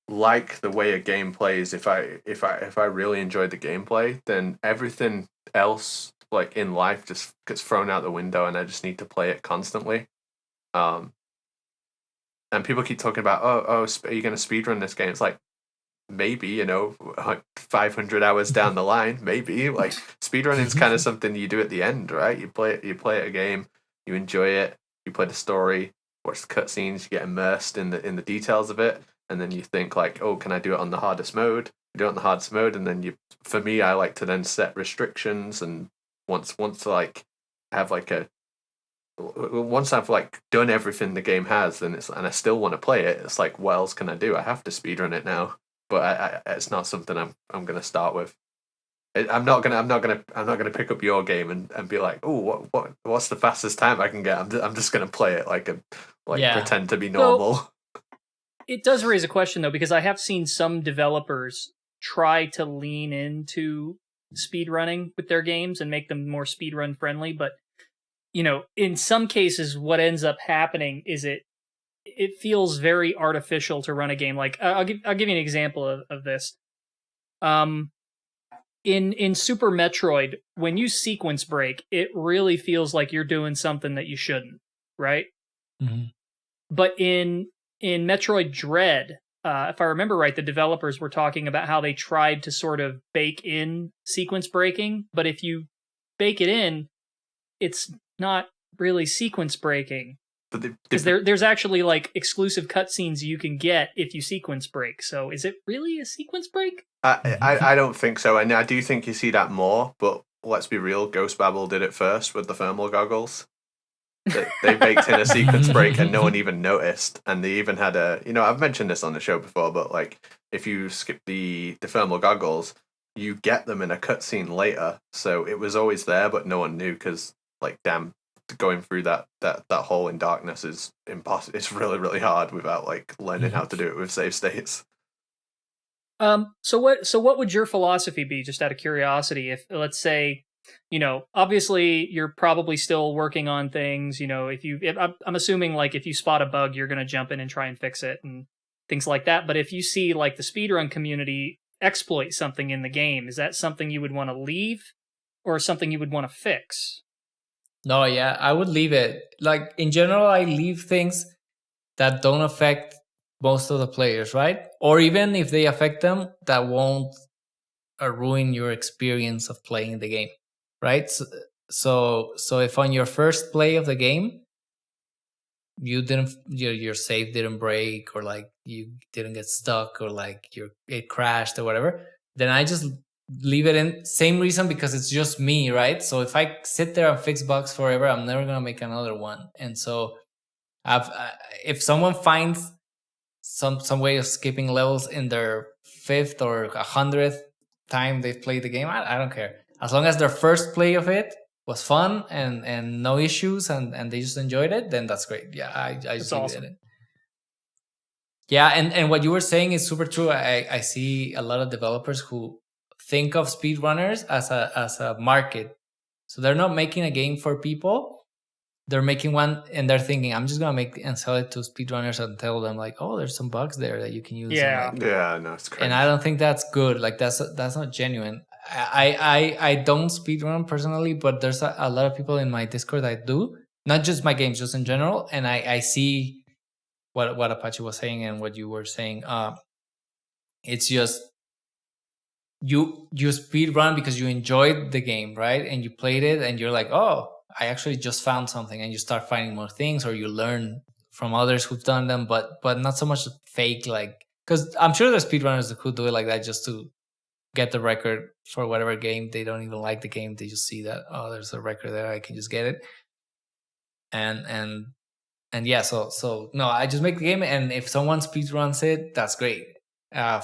like the way a game plays, if I really enjoyed the gameplay, then everything else like in life just gets thrown out the window, and I just need to play it constantly. And people keep talking about, are you going to speedrun this game? It's like, maybe, 500 hours down the line, maybe. Like, speedrunning is kind of something you do at the end, right? You play a game, you enjoy it, you play the story, watch the cutscenes, you get immersed in the details of it, and then you think like, oh, can I do it on the hardest mode? You do it on the hardest mode, and then for me, I like to then set restrictions, and once like have like once I've like done everything the game has, and I still want to play it, it's like, what else can I do? I have to speedrun it now. but it's not something I'm gonna start with. I'm not gonna pick up your game and be like, oh, what's the fastest time I can get? I'm just gonna play it like pretend to be normal. It does raise a question though, because I have seen some developers try to lean into speedrunning with their games and make them more speedrun friendly, but in some cases what ends up happening is it feels very artificial to run a game. Like I'll give you an example of this. In Super Metroid, when you sequence break, it really feels like you're doing something that you shouldn't, right? Mm-hmm. But in Metroid Dread, if I remember right, the developers were talking about how they tried to sort of bake in sequence breaking, but if you bake it in, it's not really sequence breaking. Because there's actually like exclusive cutscenes you can get if you sequence break. So is it really a sequence break? I don't think so, and I do think you see that more. But let's be real, Ghost Babel did it first with the thermal goggles. They baked in a sequence break and no one even noticed. And they even had I've mentioned this on the show before, but like if you skip the thermal goggles, you get them in a cutscene later. So it was always there, but no one knew because like damn. Going through that hole in darkness is impossible. It's really, really hard without like learning how to do it with save states. So what would your philosophy be, just out of curiosity, if let's say, obviously you're probably still working on things, if I'm assuming like if you spot a bug, you're going to jump in and try and fix it and things like that. But if you see like the speedrun community exploit something in the game, is that something you would want to leave or something you would want to fix? No, yeah, I would leave it. Like, in general, I leave things that don't affect most of the players, right? Or even if they affect them, that won't ruin your experience of playing the game, right? So if on your first play of the game, your save didn't break, or like you didn't get stuck, or like it crashed or whatever, then I just leave it in. Same reason, because it's just me, right? So if I sit there and fix bugs forever, I'm never gonna make another one. And so if someone finds some way of skipping levels in their 5th or 100th time they've played the game, I don't care, as long as their first play of it was fun and no issues and they just enjoyed it, then that's great. Yeah, I just leave it in. Yeah, and what you were saying is super true. I see a lot of developers who think of speedrunners as a market. So they're not making a game for people. They're making one and they're thinking, I'm just going to make and sell it to speedrunners and tell them like, oh, there's some bugs there that you can use. Yeah. No, it's crazy. And I don't think that's good. Like that's not genuine. I don't speedrun personally, but there's a lot of people in my Discord that do, not just my games, just in general. And I see what Apache was saying and what you were saying. It's just you speed run because you enjoyed the game, right? And you played it and you're like, oh, I actually just found something, and you start finding more things, or you learn from others who've done them, but not so much fake, like, because I'm sure there's speedrunners who do it like that just to get the record for whatever game. They don't even like the game, they just see that, oh, there's a record there, I can just get it. And yeah, so no, I just make the game, and if someone speedruns it, that's great.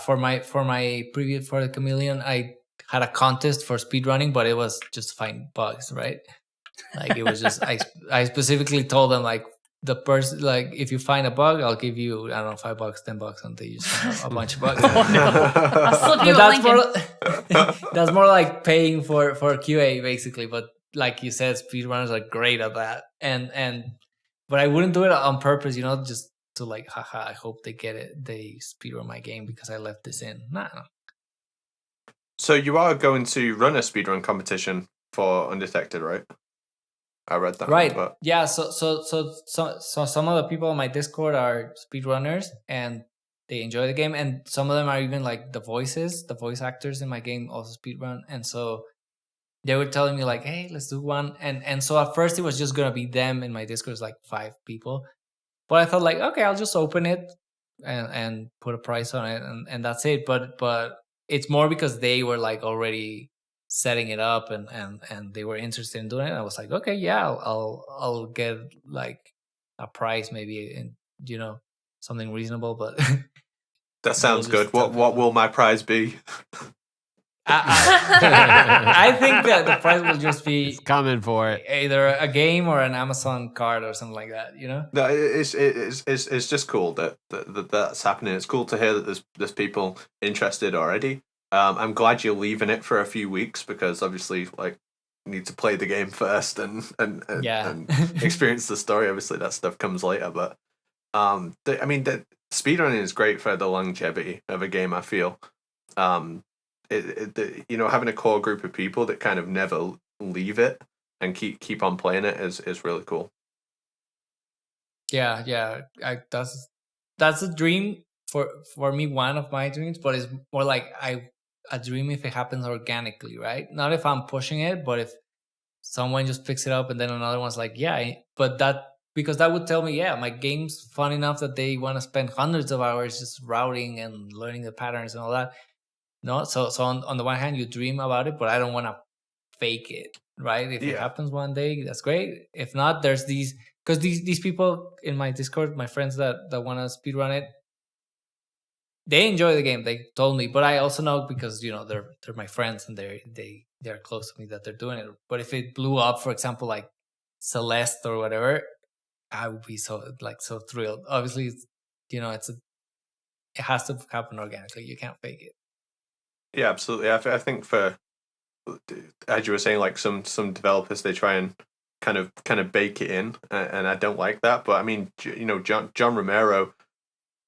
For my previous, for the Chameleon, I had a contest for speedrunning, but it was just to find bugs, right? Like it was just I specifically told them like, the person, like, if you find a bug, I'll give you, I don't know, $5, $10 until you just find a bunch of bugs. I'll slip you a link. That's more like paying for QA basically. But like you said, speedrunners are great at that, but I wouldn't do it on purpose, just to like, haha, I hope they get it, they speedrun my game because I left this in. Nah. So you are going to run a speedrun competition for Undetected, right? I read that. Right. But... Yeah. So some of the people on my Discord are speedrunners and they enjoy the game, and some of them are even like the voice actors in my game also speedrun, and so they were telling me like, hey, let's do one, and so at first it was just gonna be them in my Discord, it's like 5 people, but I thought like, okay, I'll just open it and put a price on it, and that's it. But it's more because they were like already setting it up and they were interested in doing it. I was like, okay, yeah, I'll get like a price maybe, in something reasonable, but That sounds We'll good. just What talk will my prize be? I think that the prize will just be It's coming for it. either a game or an Amazon card or something like that. You know? No, it's just cool that's happening. It's cool to hear that there's people interested already. I'm glad you're leaving it for a few weeks because obviously, like, you need to play the game first and Yeah. and experience the story. Obviously, that stuff comes later. But I mean, the speedrunning is great for the longevity of a game. I feel, having a core group of people that kind of never leave it and keep on playing it is really cool. Yeah. That's a dream for me. One of my dreams, but it's more like a dream if it happens organically, right? Not if I'm pushing it, but if someone just picks it up and then another one's like, yeah, but that, because that would tell me, yeah, my game's fun enough that they want to spend hundreds of hours just routing and learning the patterns and all that. No, so on the one hand, you dream about it, but I don't want to fake it, right? If it happens one day, that's great. If not, there's because these people in my Discord, my friends that want to speedrun it, they enjoy the game. They told me, but I also know because they're my friends and they're close to me that they're doing it. But if it blew up, for example, like Celeste or whatever, I would be so thrilled. Obviously, it has to happen organically. You can't fake it. Yeah, absolutely. I think for, as you were saying, like some developers, they try and kind of bake it in, and I don't like that. But I mean, John Romero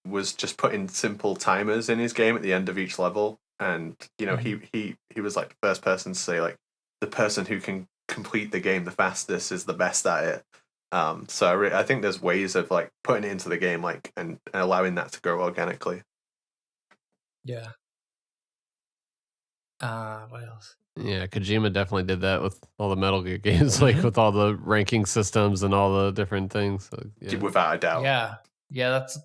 was just putting simple timers in his game at the end of each level, and he was like the first person to say, like, the person who can complete the game the fastest is the best at it. So I think there's ways of like putting it into the game, like, and allowing that to grow organically. Yeah. What else? Yeah, Kojima definitely did that with all the Metal Gear games, like with all the ranking systems and all the different things. So, yeah. Without a doubt. Yeah, that's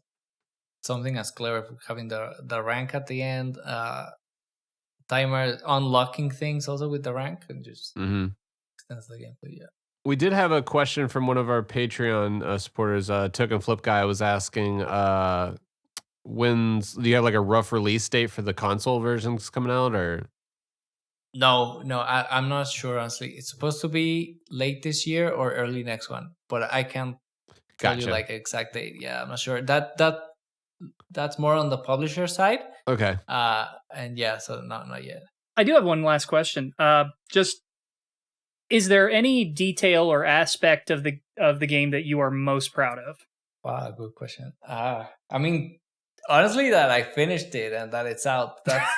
something as clever, having the rank at the end, timer unlocking things also with the rank, and just extends the gameplay. Yeah. We did have a question from one of our Patreon supporters, Token Flip Guy, was asking, do you have like a rough release date for the console versions coming out, or? No, I'm not sure, honestly. It's supposed to be late this year or early next one, but I can't tell you like exact date. Yeah, I'm not sure. That's more on the publisher side. Okay. And yeah, so not yet. I do have one last question. Just, is there any detail or aspect of the game that you are most proud of? Wow, good question. I mean, honestly, that I finished it and that it's out. That's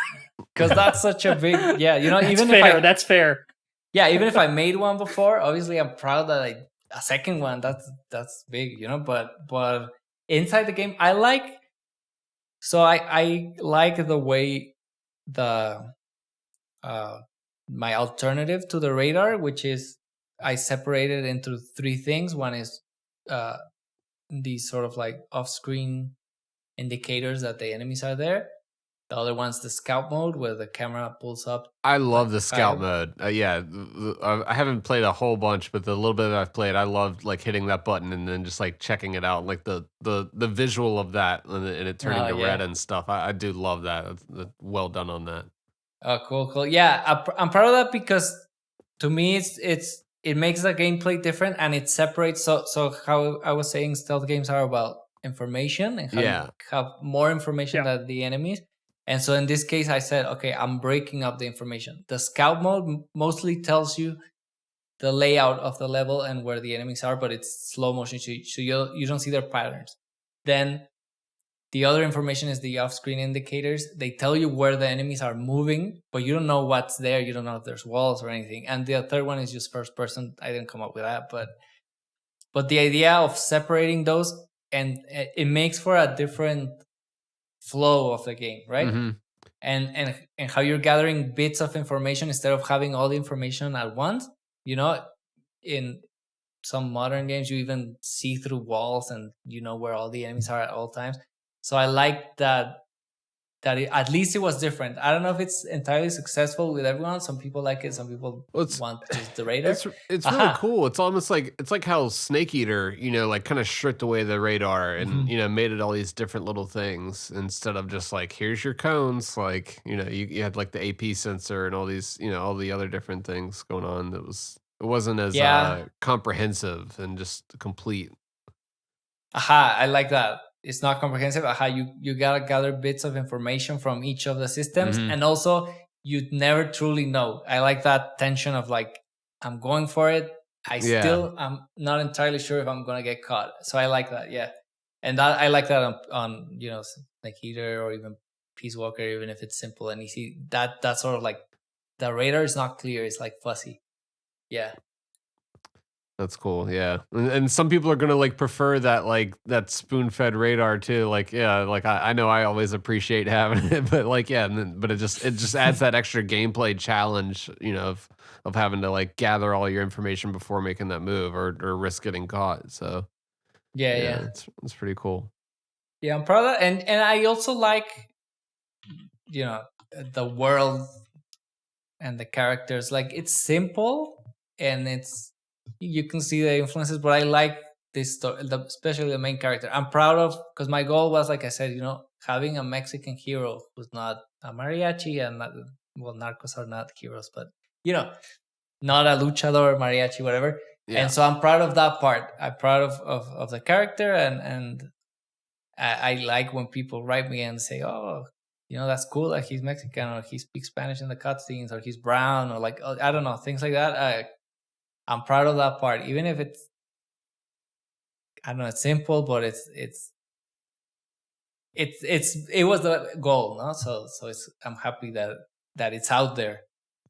because that's such a big, that's fair. Yeah, even if I made one before, obviously I'm proud that a second one, that's big, but inside the game, I like the way my alternative to the radar, which is I separated into three things. One is these sort of like off-screen indicators that the enemies are there. The other one's the scout mode, where the camera pulls up. I love the scout mode. Yeah, I haven't played a whole bunch, but the little bit that I've played, I loved like hitting that button and then just like checking it out, like the visual of that and it turning to red and stuff. I do love that. That's well done on that. Oh, cool. Yeah, I'm proud of that because to me, it makes the gameplay different and it separates. So how I was saying, stealth games are about information and how you have more information than the enemies. And so in this case, I said, okay, I'm breaking up the information. The scout mode mostly tells you the layout of the level and where the enemies are, but it's slow motion, so you don't see their patterns. Then the other information is the off-screen indicators. They tell you where the enemies are moving, but you don't know what's there. You don't know if there's walls or anything. And the third one is just first person. I didn't come up with that, but the idea of separating those, and it makes for a different flow of the game, right? Mm-hmm. And how you're gathering bits of information instead of having all the information at once. In some modern games, you even see through walls and you know where all the enemies are at all times. So I like that at least it was different. I don't know if it's entirely successful with everyone. Some people like it. Some people want just the radar. It's really cool. It's almost like how Snake Eater, like kind of stripped away the radar and made it all these different little things instead of just like, here's your cones. Like you had like the AP sensor and all these all the other different things going on. It wasn't as comprehensive and just complete. I like that. It's not comprehensive. You gotta gather bits of information from each of the systems, and also you never truly know. I like that tension of like, I'm going for it. I'm not entirely sure if I'm gonna get caught. So I like that, and I like that on Snake Eater or even Peace Walker, even if it's simple and easy. That sort of like the radar is not clear. It's like fuzzy. Yeah. That's cool, yeah. And some people are gonna like prefer that like that spoon-fed radar too. Like, like I know I always appreciate having it, but like but it just adds that extra gameplay challenge, of having to like gather all your information before making that move or risk getting caught. So yeah. It's pretty cool. Yeah, I'm proud of that. And I also like the world and the characters. Like, it's simple and you can see the influences, but I like this story, especially the main character. I'm proud of, because my goal was, like I said, having a Mexican hero who's not a mariachi and narcos are not heroes, but not a luchador, mariachi, whatever. Yeah. And so I'm proud of that part. I'm proud of the character, and I like when people write me and say, oh, that's cool that he's Mexican, or he speaks Spanish in the cutscenes, or he's brown, or like, I don't know, things like that. I'm proud of that part, even if it's, I don't know, it's simple, but it was the goal, no? So I'm happy that it's out there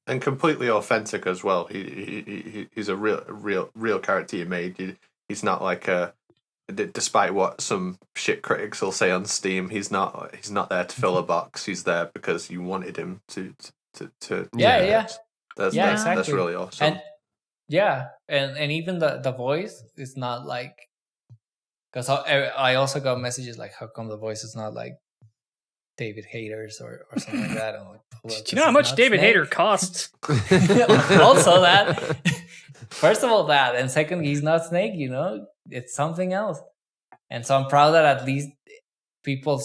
and completely authentic as well. He's a real character you made. He's not like despite what some shit critics will say on Steam, he's not there to fill a box. He's there because you wanted him to. Yeah. Exactly. That's really awesome. And even the voice is not like, because I also got messages like, how come the voice is not like David Hayter's or something like that? I'm like, do you know how much David Hayter costs? Also that. First of all, that, and second, he's not Snake. It's something else. And so I'm proud that at least people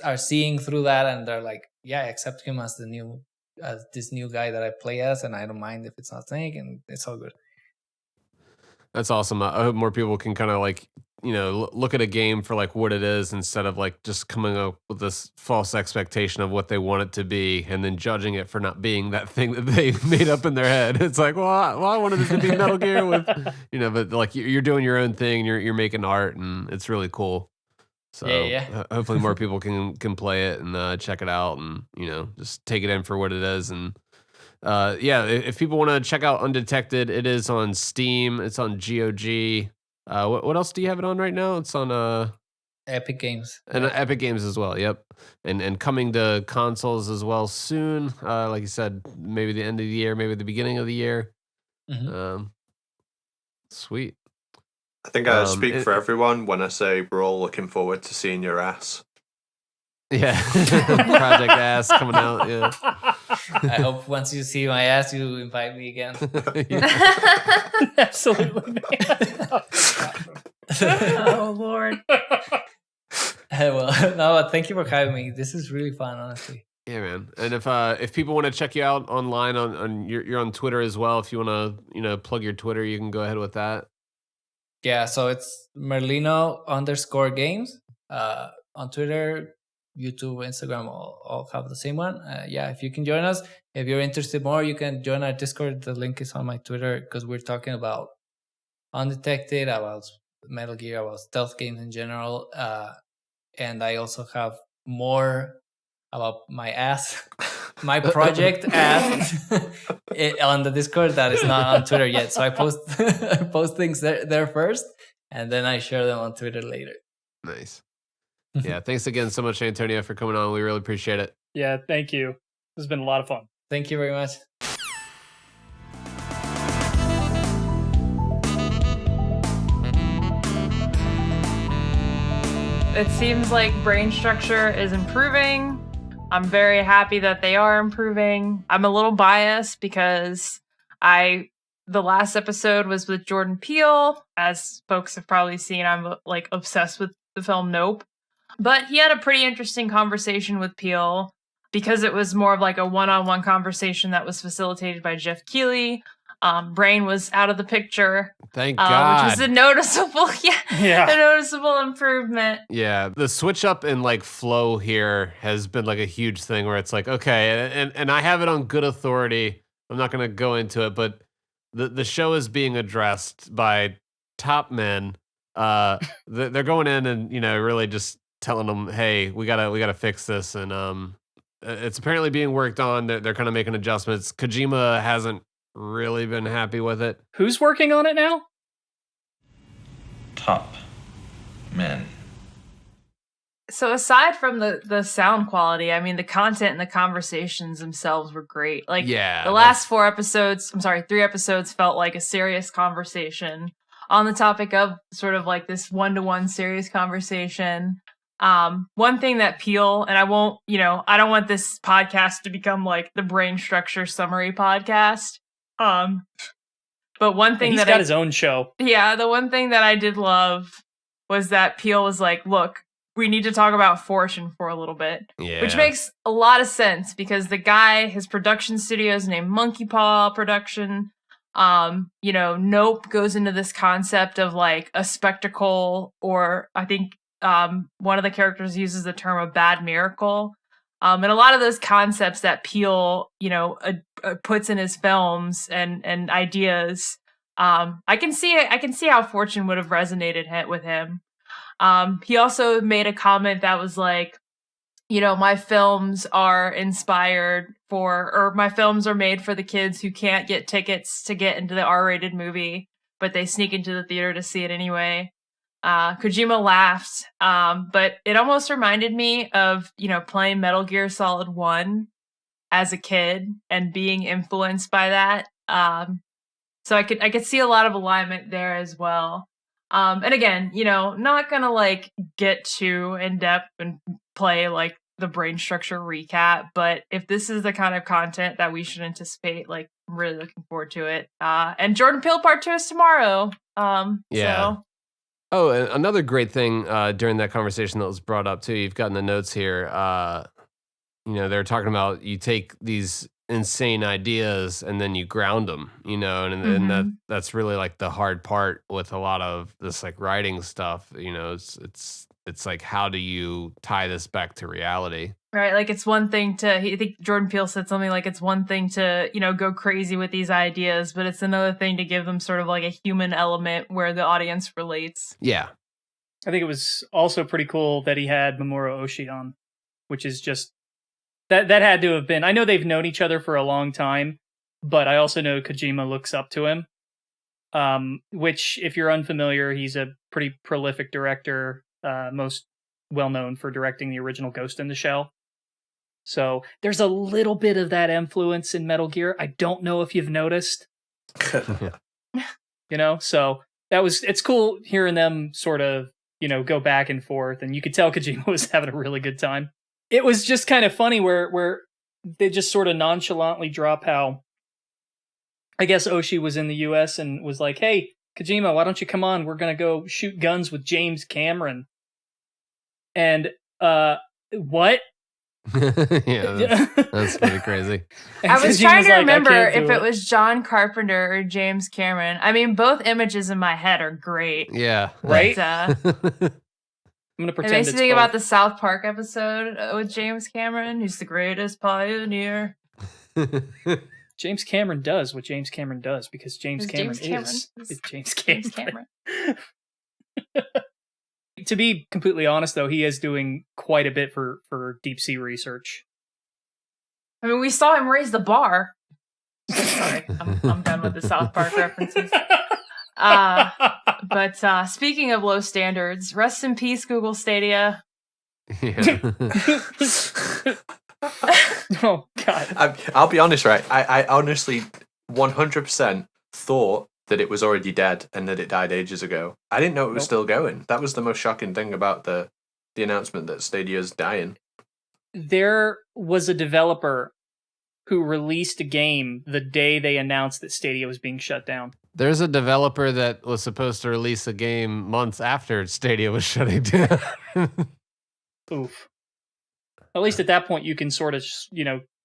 are seeing through that, and they're like, yeah, I accept him as this new guy that I play as, and I don't mind if it's not Snake, and it's all good. That's awesome. I hope more people can kind of like, look at a game for like what it is, instead of like just coming up with this false expectation of what they want it to be and then judging it for not being that thing that they made up in their head. It's like, well, I wanted it to be Metal Gear with, but like you're doing your own thing, you're making art, and it's really cool. So hopefully more people can play it and check it out, and just take it in for what it is. And if people want to check out Undetected, it is on Steam. It's on GOG. What else do you have it on right now? It's on Epic Games. And Epic Games as well. Yep. And coming to consoles as well soon. Like you said, maybe the end of the year, maybe the beginning of the year. Sweet. I think I speak for everyone when I say we're all looking forward to seeing your ass. Yeah. Project Ass coming out. Yeah. I hope once you see my ass, you invite me again. Absolutely. Oh, Lord. Well, thank you for having me. This is really fun, honestly. Yeah, man. And if people want to check you out online on you're on Twitter as well. If you want to plug your Twitter, you can go ahead with that. Yeah, so it's Merlino_games on Twitter, YouTube, Instagram, all have the same one. If you can join us, if you're interested more, you can join our Discord. The link is on my Twitter, because we're talking about Undetected, about Metal Gear, about stealth games in general. And I also have more about my ass, my project ass on the Discord that is not on Twitter yet. So I post things there first, and then I share them on Twitter later. Nice. Yeah, thanks again so much, Antonio, for coming on. We really appreciate it. Yeah, thank you. This has been a lot of fun. Thank you very much. It seems like brain structure is improving. I'm very happy that they are improving. I'm a little biased because the last episode was with Jordan Peele. As folks have probably seen, I'm like obsessed with the film Nope. But he had a pretty interesting conversation with Peele because it was more of like a one-on-one conversation that was facilitated by Jeff Keighley. Brain was out of the picture. Thank God. Which was a noticeable, a noticeable improvement. Yeah, the switch up in like flow here has been like a huge thing where it's like, okay, and I have it on good authority. I'm not going to go into it, but the show is being addressed by top men. They're going in and really just telling them, hey, we gotta fix this, and it's apparently being worked on. They're kind of making adjustments. Kojima hasn't really been happy with it. Who's working on it now? Top men. So aside from the sound quality, I mean, the content and the conversations themselves were great. Like, the last 3 episodes felt like a serious conversation on the topic of sort of like this one-to-one serious conversation. One thing that Peele, and I don't want this podcast to become like the brain structure summary podcast. But one thing he's got his own show. Yeah, the one thing that I did love was that Peele was like, look, we need to talk about Fortune for a little bit. Yeah. Which makes a lot of sense because the guy, his production studio is named Monkey Paw Production. Nope goes into this concept of like a spectacle, or I think one of the characters uses the term a bad miracle. And a lot of those concepts that Peele, puts in his films and ideas, I can see how Fortune would have resonated with him. He also made a comment that was like, my films are my films are made for the kids who can't get tickets to get into the R-rated movie, but they sneak into the theater to see it anyway. Kojima laughed, but it almost reminded me of, playing Metal Gear Solid 1 as a kid and being influenced by that. So I could see a lot of alignment there as well. And again, not gonna like get too in depth and play like the brain structure recap, but if this is the kind of content that we should anticipate, like I'm really looking forward to it. And Jordan Peele Part 2 is tomorrow. So. Oh, and another great thing during that conversation that was brought up too, you've got in the notes here, they're talking about you take these insane ideas and then you ground them, and that's really like the hard part with a lot of this like writing stuff. It's like, how do you tie this back to reality? Right, like it's one thing I think Jordan Peele said something like it's one thing to, go crazy with these ideas, but it's another thing to give them sort of like a human element where the audience relates. Yeah. I think it was also pretty cool that he had Mamoru Oshii on, which is just, that had to have been, I know they've known each other for a long time, but I also know Kojima looks up to him, which, if you're unfamiliar, he's a pretty prolific director, most well-known for directing the original Ghost in the Shell. So there's a little bit of that influence in Metal Gear. I don't know if you've noticed. So it's cool hearing them sort of, go back and forth, and you could tell Kojima was having a really good time. It was just kind of funny where they just sort of nonchalantly drop how, I guess Oshii was in the US and was like, hey, Kojima, why don't you come on? We're going to go shoot guns with James Cameron. And, what? Yeah, that's pretty crazy. I was trying to remember if it was John Carpenter or James Cameron. I mean, both images in my head are great. Yeah. Right? I'm going to pretend it makes me think about the South Park episode with James Cameron. He's the greatest pioneer. James Cameron does what James Cameron does because James Cameron is James Cameron. To be completely honest, though, he is doing quite a bit for deep sea research. I mean, we saw him raise the bar. Sorry, I'm done with the South Park references. But speaking of low standards, rest in peace, Google Stadia. Yeah. Oh, God. I'll be honest, right? I honestly 100% thought that it was already dead and that it died ages ago. I didn't know it was still going. That was the most shocking thing about the announcement that Stadia's dying. there was a developer who released a game the day they announced that Stadia was being shut down. There's a developer that was supposed to release a game months after Stadia was shutting down. Oof. At least at that point, you can sort of,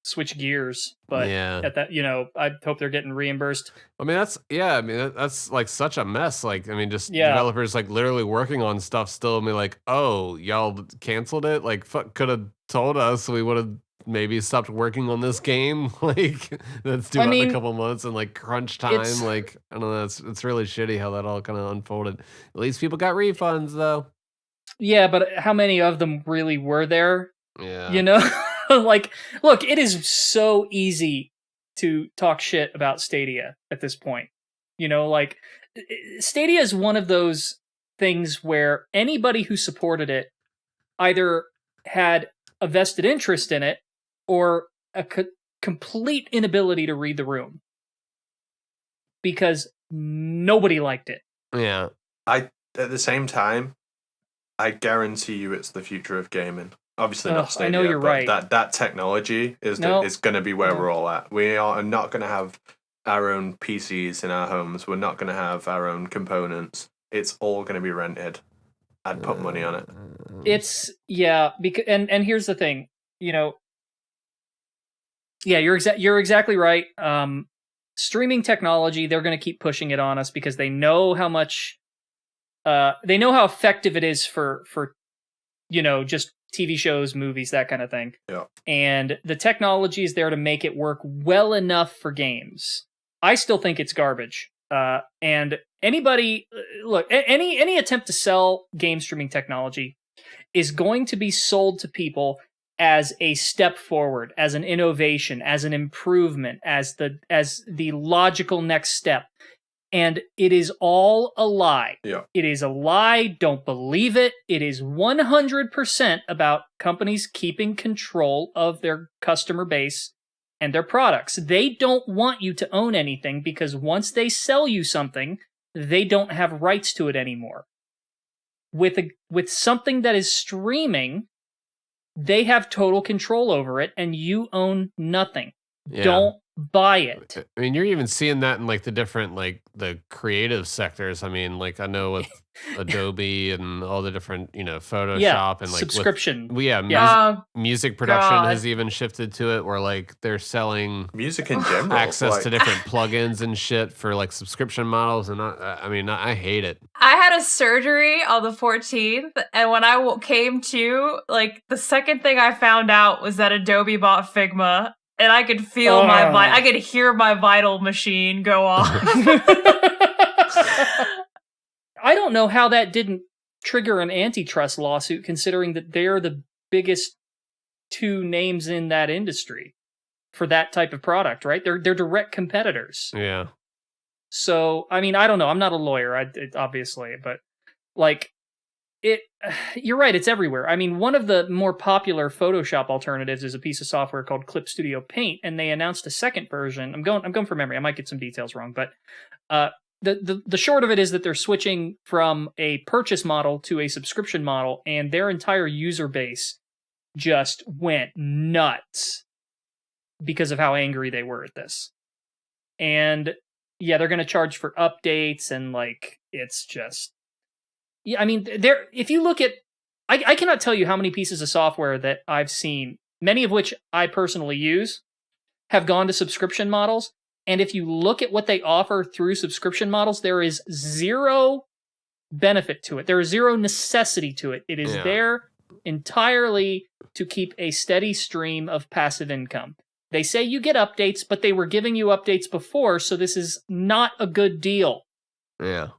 switch gears. But at that, I hope they're getting reimbursed. I mean, that's like such a mess. Like, I mean, just developers like literally working on stuff still and be like, oh, y'all canceled it? Like, could have told us, we would have maybe stopped working on this game. Like, that's due out in a couple months and like crunch time. Like, I don't know, it's really shitty how that all kind of unfolded. At least people got refunds though. Yeah, but how many of them really were there? Yeah. Like, look, it is so easy to talk shit about Stadia at this point. Like, Stadia is one of those things where anybody who supported it either had a vested interest in it or a complete inability to read the room. Because nobody liked it. Yeah. At the same time, I guarantee you it's the future of gaming. Obviously not Stadia, I know you're but right. that technology is going to be where we're all at. We are not going to have our own PCs in our homes. We're not going to have our own components. It's all going to be rented. I'd put money on it. It's because and here's the thing, you're exactly right. Streaming technology, they're going to keep pushing it on us because they know how much they know how effective it is for just TV shows, movies, that kind of thing. Yeah. And the technology is there to make it work well enough for games. I still think it's garbage. And anybody, look, any attempt to sell game streaming technology is going to be sold to people as a step forward, as an innovation, as an improvement, as the logical next step. And it is all a lie. Yeah. It is a lie. Don't believe it. It is 100% about companies keeping control of their customer base and their products. They don't want you to own anything because once they sell you something, they don't have rights to it anymore. With something that is streaming, they have total control over it and you own nothing. Yeah. Don't buy it. I mean, you're even seeing that in like the different, like the creative sectors. I mean, like I know with Adobe and all the different, Photoshop and like subscription. Music production has even shifted to it where like they're selling music in general, access to different plugins and shit for like subscription models. And I hate it. I had a surgery on the 14th, and when I came to, like, the second thing I found out was that Adobe bought Figma. And I could feel I could hear my vital machine go off. I don't know how that didn't trigger an antitrust lawsuit, considering that they're the biggest two names in that industry for that type of product, right? They're direct competitors. Yeah. So, I mean, I don't know. I'm not a lawyer, obviously, but like, you're right, it's everywhere. I mean, one of the more popular Photoshop alternatives is a piece of software called Clip Studio Paint, and they announced a second version. I'm going from memory. I might get some details wrong, but the short of it is that they're switching from a purchase model to a subscription model, and their entire user base just went nuts because of how angry they were at this. And yeah, they're going to charge for updates, and like, it's just... Yeah, I mean, if you look at... I cannot tell you how many pieces of software that I've seen, many of which I personally use, have gone to subscription models. And if you look at what they offer through subscription models, there is zero benefit to it. There is zero necessity to it. It is there entirely to keep a steady stream of passive income. They say you get updates, but they were giving you updates before, so this is not a good deal. Yeah.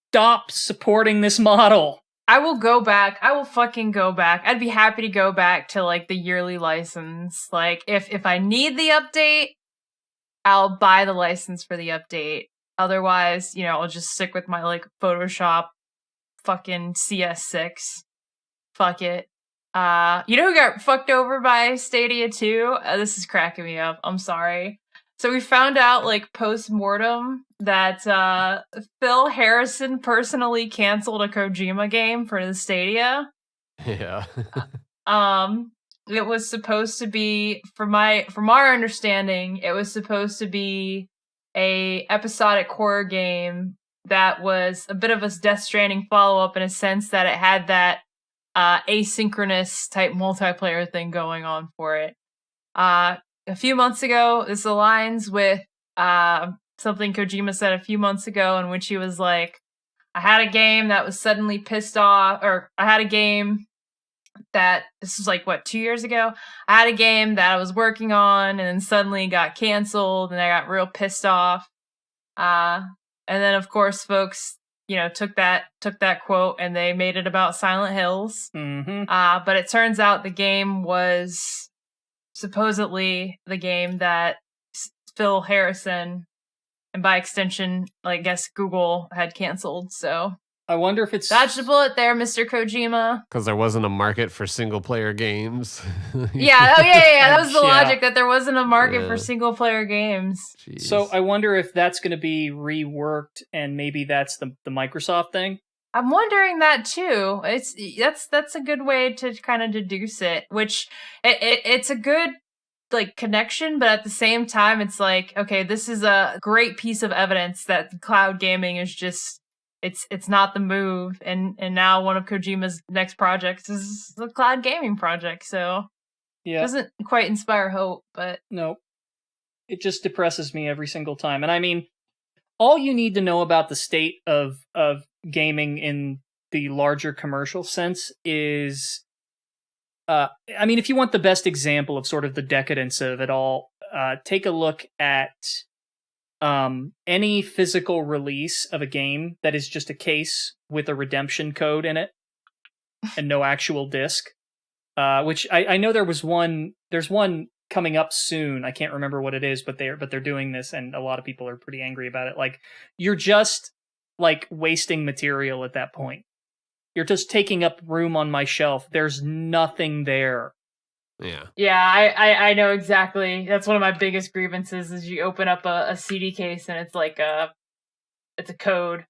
Stop supporting this model. I will go back. I will fucking go back. I'd be happy to go back to like the yearly license. Like if I need the update, I'll buy the license for the update. Otherwise, I'll just stick with my like Photoshop fucking CS6. Fuck it. You know who got fucked over by Stadia too? This is cracking me up. I'm sorry. So we found out, like, post-mortem that Phil Harrison personally canceled a Kojima game for the Stadia. Yeah. It was supposed to be, from our understanding, it was supposed to be a episodic horror game that was a bit of a Death Stranding follow-up in a sense that it had that asynchronous type multiplayer thing going on for it. A few months ago, this aligns with something Kojima said a few months ago, in which he was like, I had a game that was suddenly pissed off, or I had a game that, this was like, 2 years ago? I had a game that I was working on and then suddenly got canceled and I got real pissed off. And then, of course, folks, took that quote and they made it about Silent Hills. Mm-hmm. But it turns out the game was supposedly the game that Phil Harrison, and by extension, I guess Google, had canceled. So I wonder if it's dodged a bullet there, Mr. Kojima. Because there wasn't a market for single player games. Yeah, that was the Yeah. logic, that there wasn't a market Yeah. for single player games. Jeez. So I wonder if that's going to be reworked, and maybe that's the Microsoft thing. I'm wondering that too. That's a good way to kind of deduce it. Which it's a good connection, but at the same time, it's like, okay, this is a great piece of evidence that cloud gaming is just it's not the move, and now one of Kojima's next projects is the cloud gaming project. So it Yeah, doesn't quite inspire hope, but no, it just depresses me every single time. And I mean, all you need to know about the state of gaming in the larger commercial sense is, I mean, if you want the best example of sort of the decadence of it all, take a look at any physical release of a game that is just a case with a redemption code in it and no actual disc. Which I know there's one coming up soon. I can't remember what it is, but they're doing this, and a lot of people are pretty angry about it. Like, you're just wasting material at that point. You're just taking up room on my shelf. There's nothing there. yeah, I know exactly. That's one of my biggest grievances, is you open up a CD case and it's like it's a code.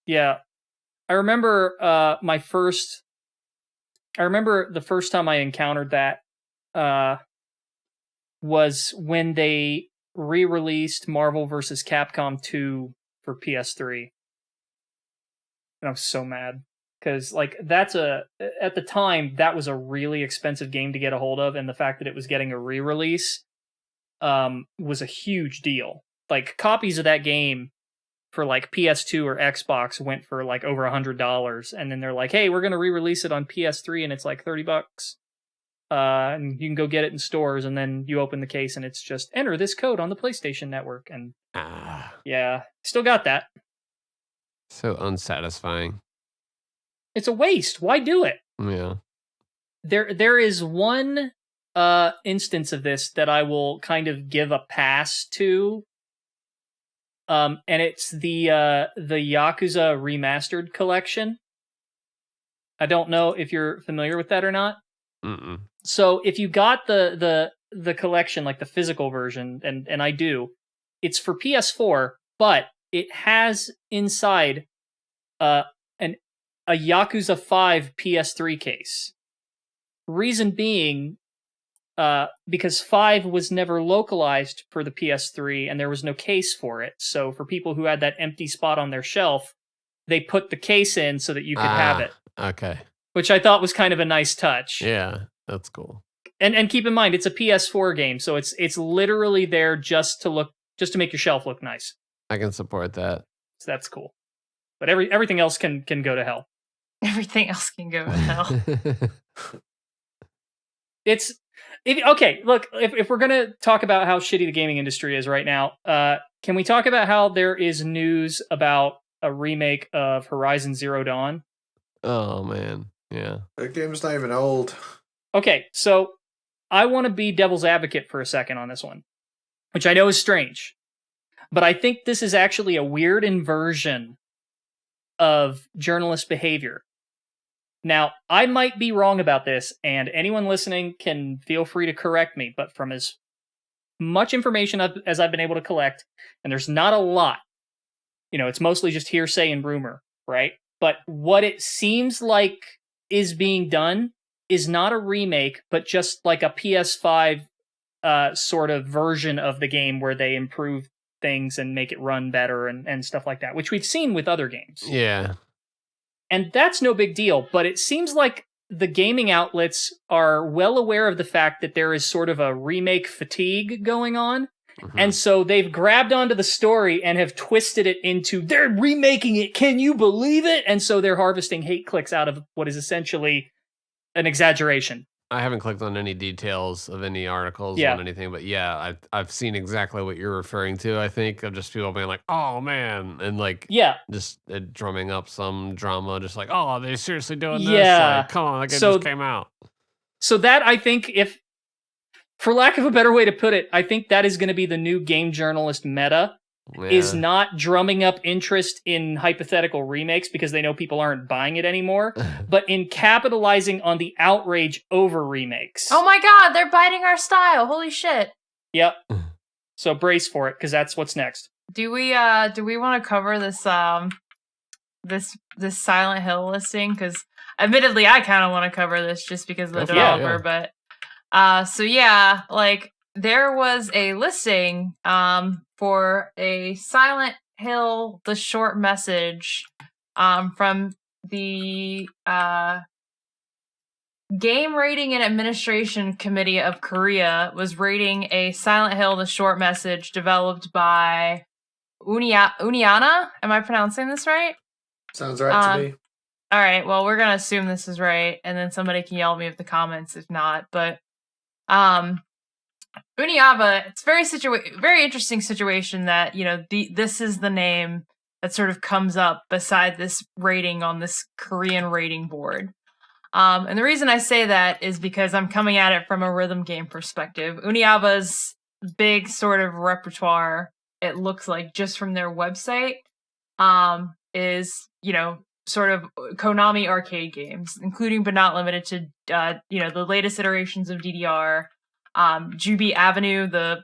Yeah. I remember the first time I encountered that was when they re-released Marvel vs. Capcom 2 for PS3. And I was so mad. Because, at the time, that was a really expensive game to get a hold of, and the fact that it was getting a re-release was a huge deal. Copies of that game for, PS2 or Xbox went for, over $100, and then they're like, hey, we're going to re-release it on PS3, and it's $30. And you can go get it in stores, and then you open the case, and it's just, enter this code on the PlayStation Network, and yeah, still got that. So unsatisfying. It's a waste. Why do it? Yeah. There is one instance of this that I will kind of give a pass to. And it's the Yakuza Remastered collection. I don't know if you're familiar with that or not. Mm-mm. So if you got the collection, the physical version, and I do, it's for PS4, but it has inside a Yakuza 5 PS3 case. Reason being, because 5 was never localized for the PS3 and there was no case for it. So for people who had that empty spot on their shelf, they put the case in so that you could have it. Okay. Which I thought was kind of a nice touch. Yeah, that's cool. And keep in mind, it's a PS4 game, so it's literally there just to make your shelf look nice. I can support that. So that's cool. But everything else can go to hell. Everything else can go to hell. Okay, look, if we're going to talk about how shitty the gaming industry is right now, can we talk about how there is news about a remake of Horizon Zero Dawn? Oh, man. Yeah. The game's not even old. Okay, so I want to be devil's advocate for a second on this one, which I know is strange. But I think this is actually a weird inversion of journalist behavior. Now, I might be wrong about this, and anyone listening can feel free to correct me, but from as much information as I've been able to collect, and there's not a lot, it's mostly just hearsay and rumor, right? But what it seems like is being done is not a remake, but just like a PS5 sort of version of the game where they improve things and make it run better and stuff like that, which we've seen with other games. Yeah. And that's no big deal, but it seems like the gaming outlets are well aware of the fact that there is sort of a remake fatigue going on. Mhm. And so they've grabbed onto the story and have twisted it into, they're remaking it, can you believe it? And so they're harvesting hate clicks out of what is essentially an exaggeration. I haven't clicked on any details of any articles Yeah. on anything, but yeah, I've seen exactly what you're referring to. I think of just people being like, "Oh man," and like, Yeah. just drumming up some drama, just like, "Oh, they seriously doing this? Yeah. Like, come on, like it So- just came out." So that, I think, if, for lack of a better way to put it, I think that is going to be the new game journalist meta, is Yeah. not drumming up interest in hypothetical remakes because they know people aren't buying it anymore, but in capitalizing on the outrage over remakes. Oh my god, they're biting our style. Holy shit. Yep. So brace for it, because that's what's next. Do we want to cover this this Silent Hill listing? Because admittedly, I kind of want to cover this just because of the Go for it, yeah. developer. But so yeah, like there was a listing for a Silent Hill the short message from the Game Rating and Administration Committee of Korea was rating a Silent Hill the short message developed by Uniana. Am I pronouncing this right? Sounds right to me. All right. Well, we're gonna assume this is right, and then somebody can yell at me with the comments if not. But Uniava, it's very interesting situation that this is the name that sort of comes up beside this rating on this Korean rating board. And the reason I say that is because I'm coming at it from a rhythm game perspective. Uniava's big sort of repertoire, it looks like, just from their website, is, sort of Konami arcade games, including but not limited to, the latest iterations of DDR, Jubi Avenue, the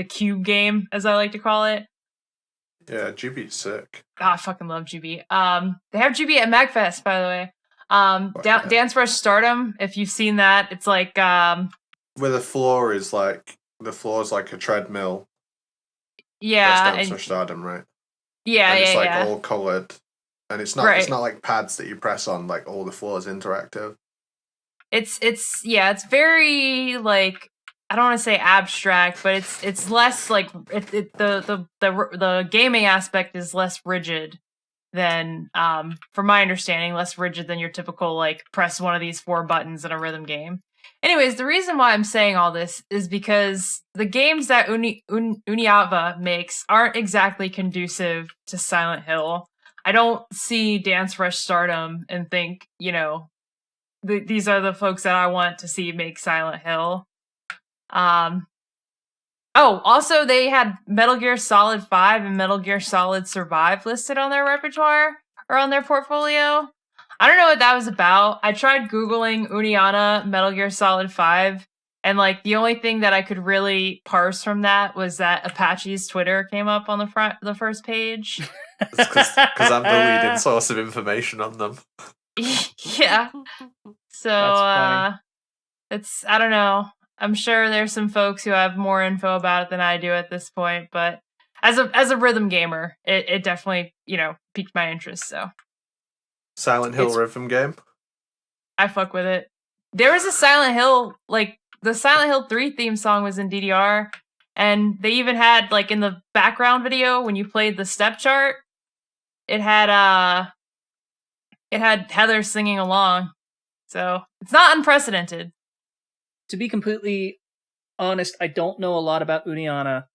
cube game, as I like to call it. Yeah, Jubi's sick. I fucking love Jubi. They have Jubi at MagFest, by the way. Dance Rush Stardom, if you've seen that, it's like where the floor is like a treadmill. Yeah, That's Dance Rush Stardom, right? Yeah, and it's like yeah. all coloured, and it's not Right. it's not like pads that you press on. Like all the floor is interactive. It's very like, I don't want to say abstract, but it's less like the gaming aspect is less rigid than, from my understanding, less rigid than your typical like press one of these 4 buttons in a rhythm game. Anyways, the reason why I'm saying all this is because the games that Uniava makes aren't exactly conducive to Silent Hill. I don't see Dance Rush Stardom and think, these are the folks that I want to see make Silent Hill. Also, they had Metal Gear Solid 5 and Metal Gear Solid Survive listed on their repertoire or on their portfolio. I don't know what that was about. I tried Googling Uniana Metal Gear Solid 5, and like the only thing that I could really parse from that was that Apache's Twitter came up on the first page. Because I'm the leading source of information on them. Yeah. So That's funny. it's, I don't know. I'm sure there's some folks who have more info about it than I do at this point, but as a rhythm gamer, it definitely, piqued my interest, so Silent Hill It's- rhythm game. I fuck with it. There was a Silent Hill, like the Silent Hill 3 theme song was in DDR, and they even had like in the background video when you played the step chart, it had Heather singing along. So, it's not unprecedented. To be completely honest, I don't know a lot about Uniana,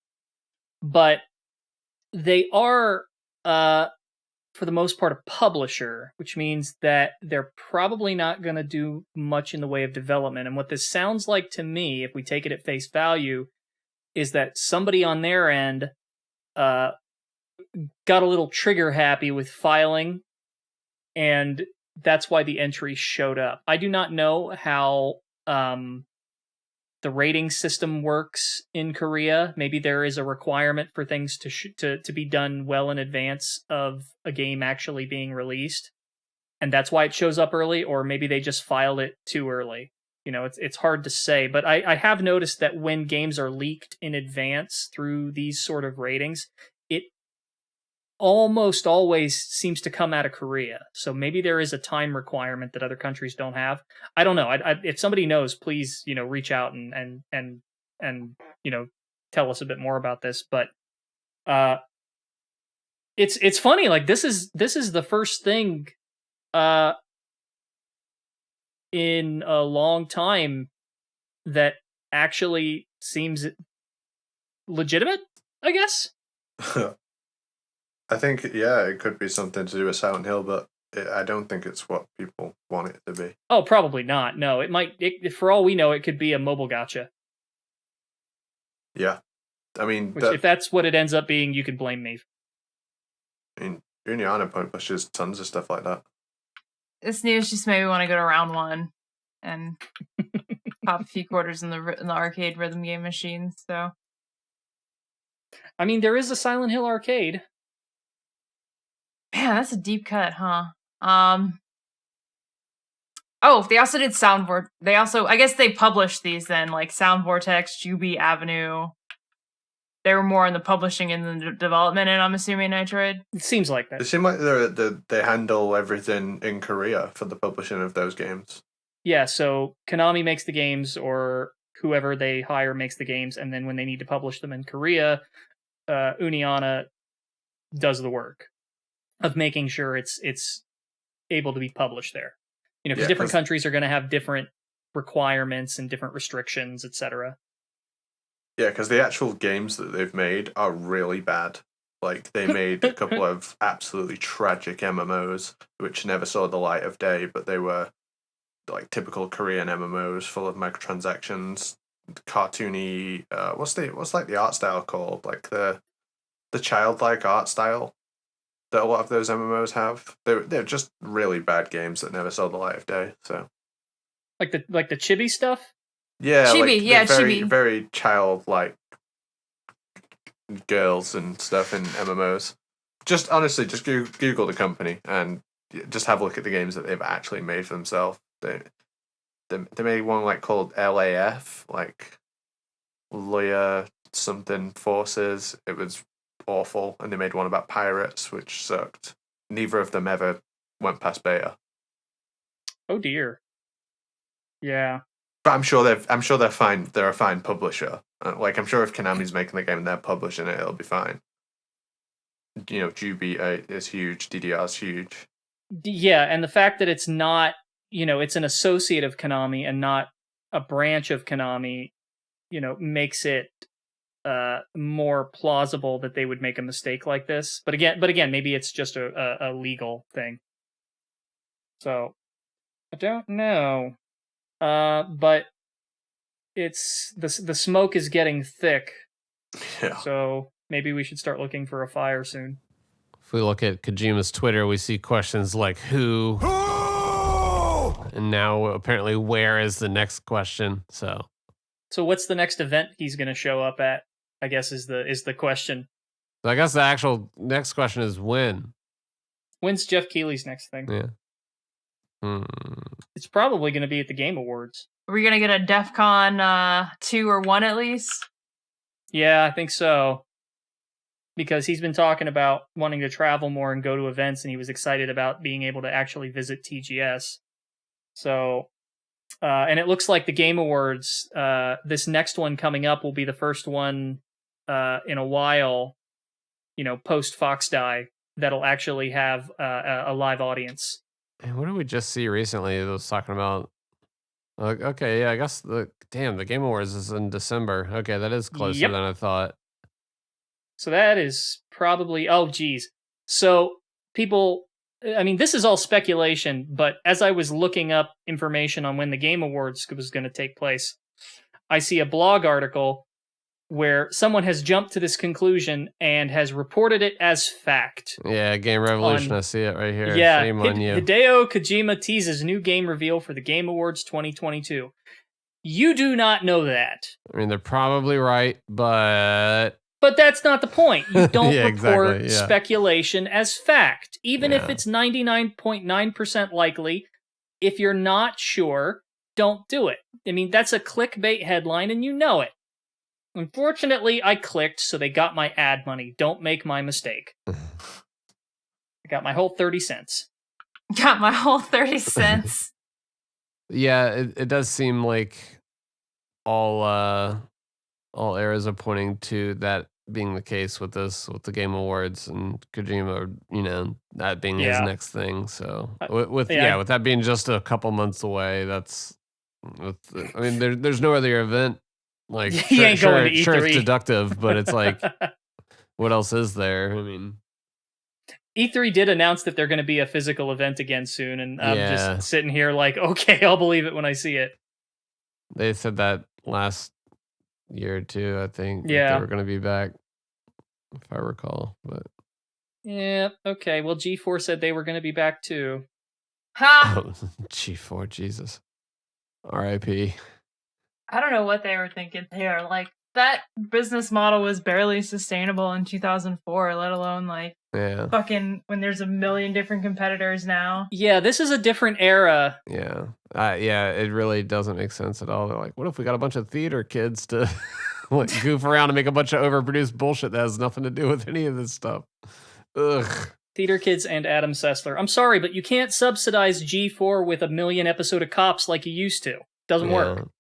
but they are, for the most part, a publisher, which means that they're probably not going to do much in the way of development. And what this sounds like to me, if we take it at face value, is that somebody on their end got a little trigger happy with filing, and that's why the entry showed up. I do not know how the rating system works in Korea. Maybe there is a requirement for things to be done well in advance of a game actually being released, and that's why it shows up early, or maybe they just filed it too early. it's hard to say. But I have noticed that when games are leaked in advance through these sort of ratings, it almost always seems to come out of Korea. So maybe there is a time requirement that other countries don't have. I don't know. If somebody knows, please, reach out and tell us a bit more about this. But it's funny. Like this is the first thing in a long time that actually seems legitimate, I guess. I think, it could be something to do with Silent Hill, but I don't think it's what people want it to be. Oh, probably not. No, it might. For all we know, it could be a mobile gacha. Yeah, I mean, if that's what it ends up being, you can blame me. I mean, Uniana publishes tons of stuff like that. This news just made me want to go to round one and pop a few quarters in the arcade rhythm game machine. So, I mean, there is a Silent Hill arcade. Man, that's a deep cut, huh? Oh, they also did Sound Vortex. I guess they published these then, like Sound Vortex, Juby Avenue. They were more in the publishing and the development, and I'm assuming Nitroid. It seems like that. It seems like they handle everything in Korea for the publishing of those games. Yeah, so Konami makes the games, or whoever they hire makes the games, and then when they need to publish them in Korea, Uniana does the work of making sure it's able to be published there. Because different countries are going to have different requirements and different restrictions, etc. Yeah, because the actual games that they've made are really bad. Like, they made a couple of absolutely tragic MMOs, which never saw the light of day, but they were like typical Korean MMOs full of microtransactions, cartoony. What's like the art style called? Like the childlike art style that a lot of those MMOs have. They're just really bad games that never saw the light of day. So, like the chibi stuff. Yeah, chibi, like very chibi. very childlike girls and stuff in MMOs. Just honestly, just Google the company and just have a look at the games that they've actually made for themselves. They made one like called LAF, like Lawyer something Forces. It was awful, and they made one about pirates, which sucked. Neither of them ever went past beta. Oh dear. Yeah. But I'm sure they're fine. They're a fine publisher. Like, I'm sure if Konami's making the game and they're publishing it, it'll be fine. Juby is huge. DDR is huge. Yeah, and the fact that it's not, it's an associate of Konami and not a branch of Konami, makes it more plausible that they would make a mistake like this. But again, maybe it's just a legal thing. So I don't know. But it's the smoke is getting thick. Yeah. So maybe we should start looking for a fire soon. If we look at Kojima's Twitter, we see questions like who? And now apparently where is the next question. So what's the next event he's going to show up at? I guess is the question. So I guess the actual next question is when. When's Jeff Keighley's next thing? Yeah. It's probably going to be at the Game Awards. Are we going to get a DEF CON 2 or 1 at least? Yeah, I think so. Because he's been talking about wanting to travel more and go to events, and he was excited about being able to actually visit TGS. So, and it looks like the Game Awards, this next one coming up will be the first one in a while, post Fox Die, that'll actually have a live audience. And what did we just see recently? It was talking about. Okay, yeah, I guess the Game Awards is in December. Okay, that is closer than I thought. So that is probably geez. So people, I mean, this is all speculation, but as I was looking up information on when the Game Awards was going to take place, I see a blog article where someone has jumped to this conclusion and has reported it as fact. Yeah, Game Revolution, I see it right here. Yeah, Shame on you. Hideo Kojima teases new game reveal for the Game Awards 2022. You do not know that. I mean, they're probably right, but that's not the point. You don't report exactly, speculation as fact. Even if it's 99.9% likely, if you're not sure, don't do it. I mean, that's a clickbait headline and you know it. Unfortunately, I clicked, so they got my ad money. Don't make my mistake. I got my whole 30 cents. Got my whole 30 cents. Yeah, it does seem like all eras are pointing to that being the case with the Game Awards and Kojima, that being his next thing. So with that being just a couple months away, there's no other event. Like he ain't going to E3. Sure, it's deductive, but it's like, what else is there? I mean, E3 did announce that they're going to be a physical event again soon, and I'm just sitting here like, okay, I'll believe it when I see it. They said that last year too, I think. Yeah, they were going to be back, if I recall. But yeah, okay. Well, G4 said they were going to be back too. Ha! G4, Jesus, R.I.P. I don't know what they were thinking there. Like, that business model was barely sustainable in 2004, let alone fucking when there's a million different competitors now. Yeah, this is a different era. Yeah. It really doesn't make sense at all. They're like, what if we got a bunch of theater kids to goof around and make a bunch of overproduced bullshit that has nothing to do with any of this stuff? Ugh. Theater kids and Adam Sessler. I'm sorry, but you can't subsidize G4 with a million episode of Cops like you used to. Doesn't work.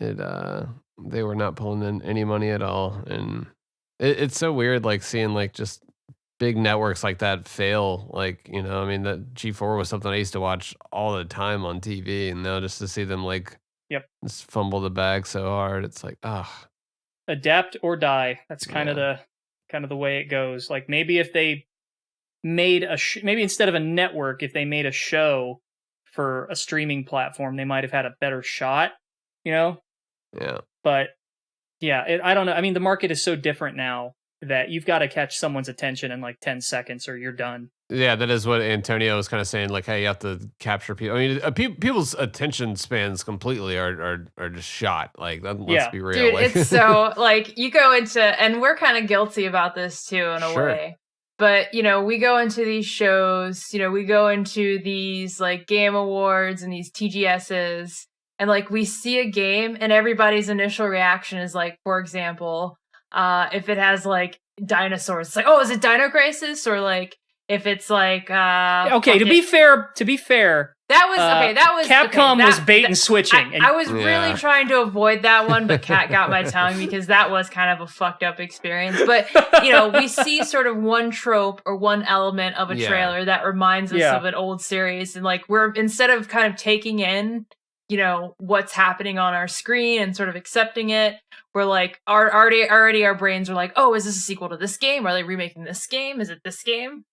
They were not pulling in any money at all, and it's so weird, like seeing like just big networks like that fail. Like, that G4 was something I used to watch all the time on TV, and now just to see them just fumble the bag so hard, it's like, adapt or die. That's kind of the way it goes. Like, maybe if they made maybe instead of a network, if they made a show for a streaming platform, they might have had a better shot, Yeah. But yeah, I don't know. I mean, the market is so different now that you've got to catch someone's attention in like 10 seconds or you're done. Yeah, that is what Antonio was kind of saying. Like, hey, you have to capture people. I mean, people's attention spans completely are just shot. Like, let's be real. Dude, like, it's so you go into, and we're kind of guilty about this too in a way. But, we go into these shows, we go into these Game Awards and these TGSs, and we see a game and everybody's initial reaction is for example, if it has dinosaurs, it's like, oh, is it Dino Crisis? Or if it's okay, to be fair, that was Capcom was bait and switching. I was really trying to avoid that one, but Kat got my tongue because that was kind of a fucked up experience. But we see sort of one trope or one element of a trailer that reminds us of an old series, and we're, instead of kind of taking in what's happening on our screen and sort of accepting it, we're already our brains are like, oh, is this a sequel to this game? Are they remaking this game? Is it this game?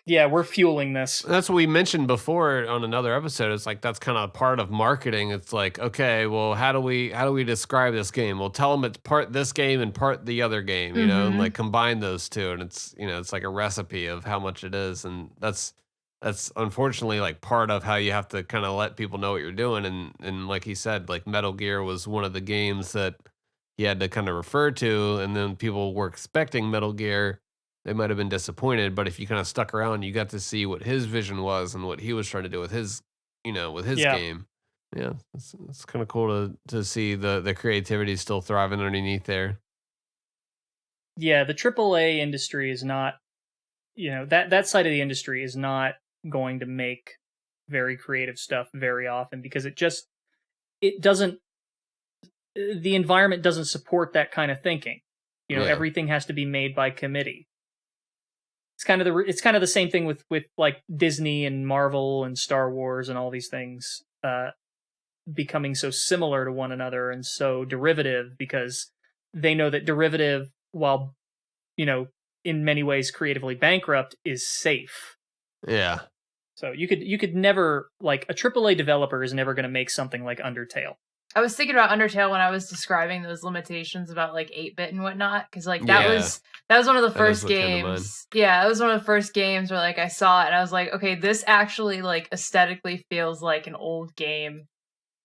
We're fueling this. That's what we mentioned before on another episode. It's that's kind of part of marketing. It's okay, well, how do we describe this game? We'll tell them it's part this game and part the other game, and combine those two, and it's it's like a recipe of how much it is, and that's unfortunately part of how you have to kind of let people know what you're doing, and like he said, Metal Gear was one of the games that he had to kind of refer to, and then people were expecting Metal Gear. They might have been disappointed, but if you kind of stuck around, you got to see what his vision was and what he was trying to do with his, game. Yeah, it's kind of cool to see the creativity still thriving underneath there. Yeah, the AAA industry is not, that side of the industry is not going to make very creative stuff very often because it doesn't, the environment doesn't support that kind of thinking. Everything has to be made by committee. It's kind of the same thing with Disney and Marvel and Star Wars and all these things becoming so similar to one another and so derivative because they know that derivative, while in many ways creatively bankrupt, is safe. Yeah. So you could never, a AAA developer is never going to make something like Undertale. I was thinking about Undertale when I was describing those limitations about 8-bit and whatnot, because that was one of the first games. Yeah, it was one of the first games where I saw it and I was like, okay, this actually aesthetically feels like an old game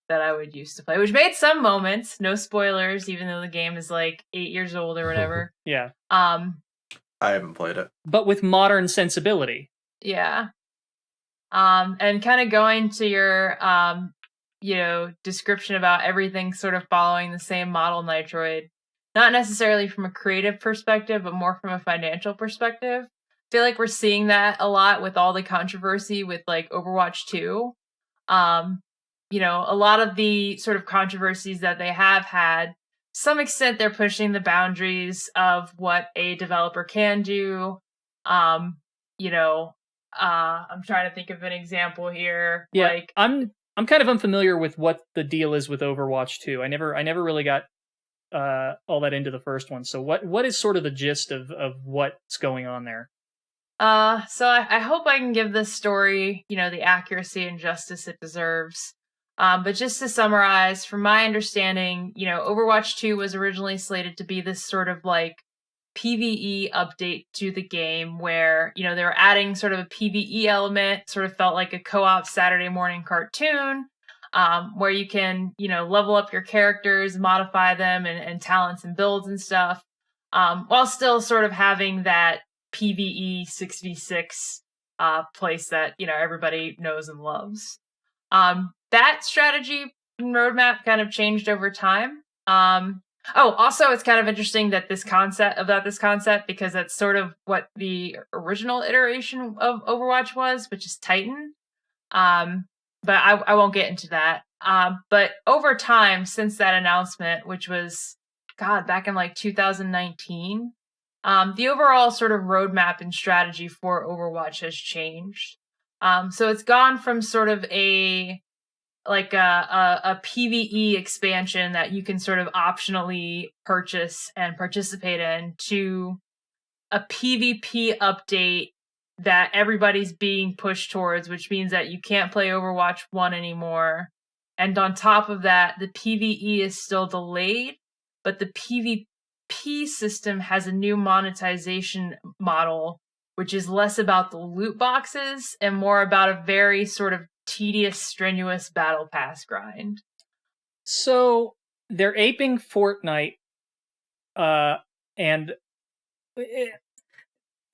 that I would used to play, which made some moments. No spoilers, even though the game is 8 years old or whatever. Yeah. I haven't played it, but with modern sensibility. Yeah. And kind of going to your description about everything sort of following the same model Nitroid. Not necessarily from a creative perspective, but more from a financial perspective. I feel like we're seeing that a lot with all the controversy with like Overwatch 2. A lot of the sort of controversies that they have had, to some extent, they're pushing the boundaries of what a developer can do. I'm trying to think of an example here. Yeah, like I'm kind of unfamiliar with what the deal is with Overwatch 2. I never really got all that into the first one. So what is sort of the gist of what's going on there? So I hope I can give this story, the accuracy and justice it deserves. But just to summarize, from my understanding, Overwatch 2 was originally slated to be this sort of like PvE update to the game where, they were adding sort of a PvE element, sort of felt like a co-op Saturday morning cartoon, where you can, level up your characters, modify them and talents and builds and stuff, while still sort of having that PvE 6v6 place that, everybody knows and loves. That strategy roadmap kind of changed over time. Also, it's kind of interesting that this concept, because that's sort of what the original iteration of Overwatch was, which is Titan. But I won't get into that. But over time, since that announcement, which was, back in like 2019, the overall sort of roadmap and strategy for Overwatch has changed. So it's gone from sort of a PvE expansion that you can sort of optionally purchase and participate in to a PvP update that everybody's being pushed towards, which means that you can't play Overwatch 1 anymore. And on top of that, the PvE is still delayed, but the PvP system has a new monetization model, which is less about the loot boxes and more about a very sort of tedious, strenuous battle pass grind. So they're aping Fortnite, and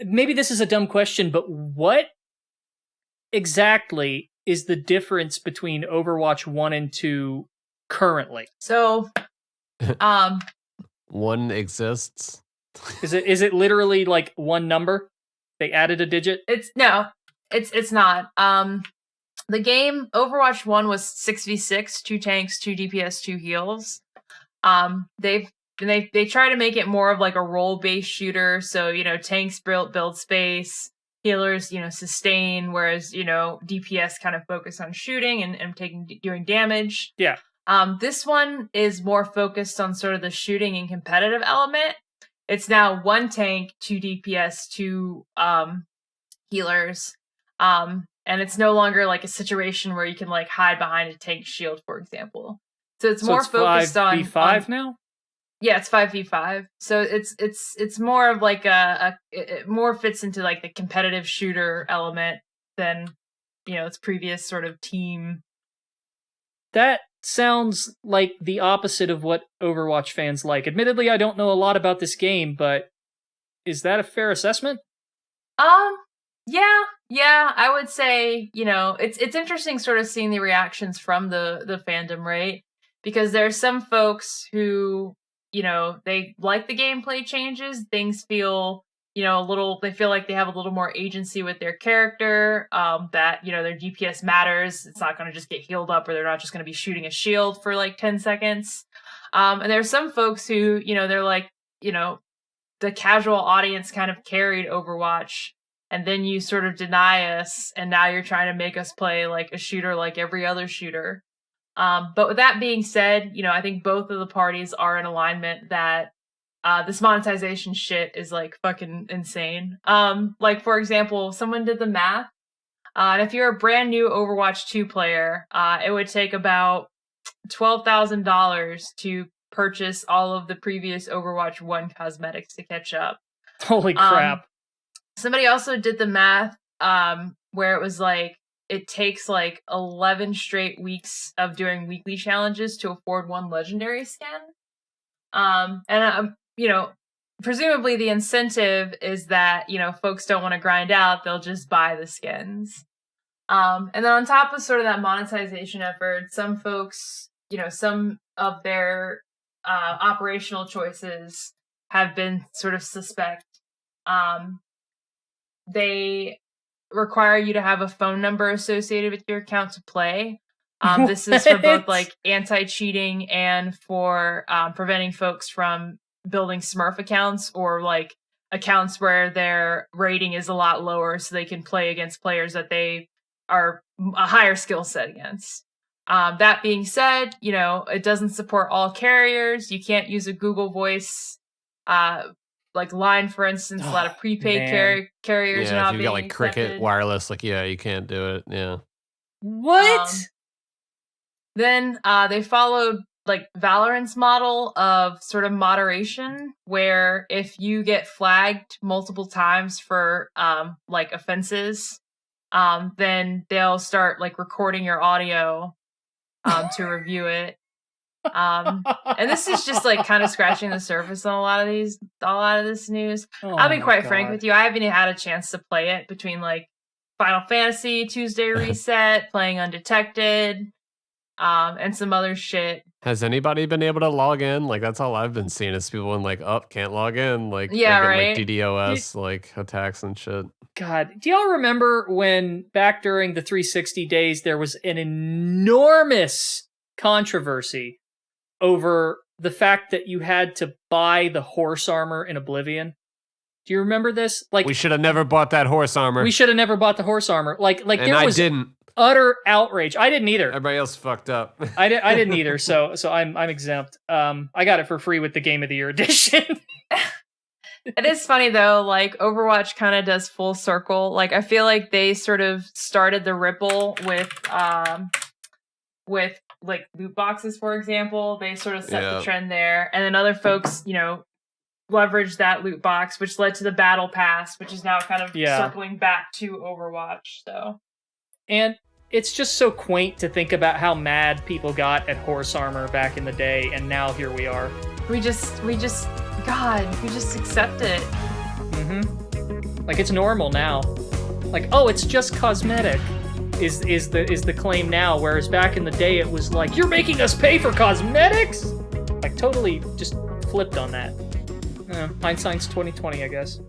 maybe this is a dumb question, but what exactly is the difference between Overwatch 1 and 2 currently? So, one exists. Is it literally like one number? They added a digit? It's not. The game Overwatch 1 was 6v6, 2 tanks, 2 DPS, 2 heals. They try to make it more of like a role-based shooter, so tanks build space, healers sustain, whereas DPS kind of focus on shooting and doing damage. Yeah. This one is more focused on sort of the shooting and competitive element. It's now 1 tank, 2 DPS, 2 healers. And it's no longer like a situation where you can like hide behind a tank shield, for example. So it's more focused on 5v5 now? Yeah, it's 5v5. So it's more of like it more fits into like the competitive shooter element than its previous sort of team. That sounds like the opposite of what Overwatch fans like. Admittedly, I don't know a lot about this game, but is that a fair assessment? Yeah, I would say, it's interesting sort of seeing the reactions from the fandom, right? Because there are some folks who, they like the gameplay changes. Things feel, they feel like they have a little more agency with their character, that, their DPS matters. It's not going to just get healed up, or they're not just going to be shooting a shield for like 10 seconds. And there are some folks who, they're like, the casual audience kind of carried Overwatch, and then you sort of deny us, and now you're trying to make us play like a shooter like every other shooter. But with that being said, I think both of the parties are in alignment that this monetization shit is like fucking insane. Like, for example, someone did the math, and if you're a brand new Overwatch 2 player, it would take about $12,000 to purchase all of the previous Overwatch 1 cosmetics to catch up. Holy crap. Somebody also did the math where it was like it takes like 11 straight weeks of doing weekly challenges to afford 1 legendary skin. And presumably the incentive is that, folks don't want to grind out, they'll just buy the skins. And then on top of sort of that monetization effort, some folks, some of their operational choices have been sort of suspect. They require you to have a phone number associated with your account to play. This is for both like anti-cheating and for preventing folks from building Smurf accounts or like accounts where their rating is a lot lower so they can play against players that they are a higher skill set against. That being said, it doesn't support all carriers. You can't use a Google Voice like line, for instance. A lot of prepaid carriers are not if being you got like accepted. Cricket Wireless, like you can't do it. Yeah. What? Then they followed like Valorant's model of sort of moderation, where if you get flagged multiple times for like offenses, then they'll start like recording your audio to review it. And this is just like kind of scratching the surface on a lot of this news. I'll be quite frank with you. I haven't had a chance to play it between like Final Fantasy Tuesday Reset, playing Undetected, and some other shit. Has anybody been able to log in? Like that's all I've been seeing is people in like, can't log in. Like right. Like DDoS like attacks and shit. God, do y'all remember when back during the 360 days there was an enormous controversy over the fact that you had to buy the horse armor in Oblivion? Do you remember this? Like we should have never bought that horse armor. We should have never bought the horse armor. Like and there was didn't. Utter outrage. I didn't either. Everybody else fucked up. I didn't either. So I'm exempt. I got it for free with the Game of the Year edition. It is funny though, like Overwatch kind of does full circle. Like I feel like they sort of started the ripple with like loot boxes, for example. They sort of set the trend there, and then other folks, leveraged that loot box, which led to the battle pass, which is now kind of circling back to Overwatch. So, and it's just so quaint to think about how mad people got at horse armor back in the day, and now here we are. We just accept it. Mm-hmm. Like it's normal now. Like, oh, it's just cosmetic is the claim now, whereas back in the day it was like, you're making us pay for cosmetics? Like totally just flipped on that. Hindsight's 2020, I guess.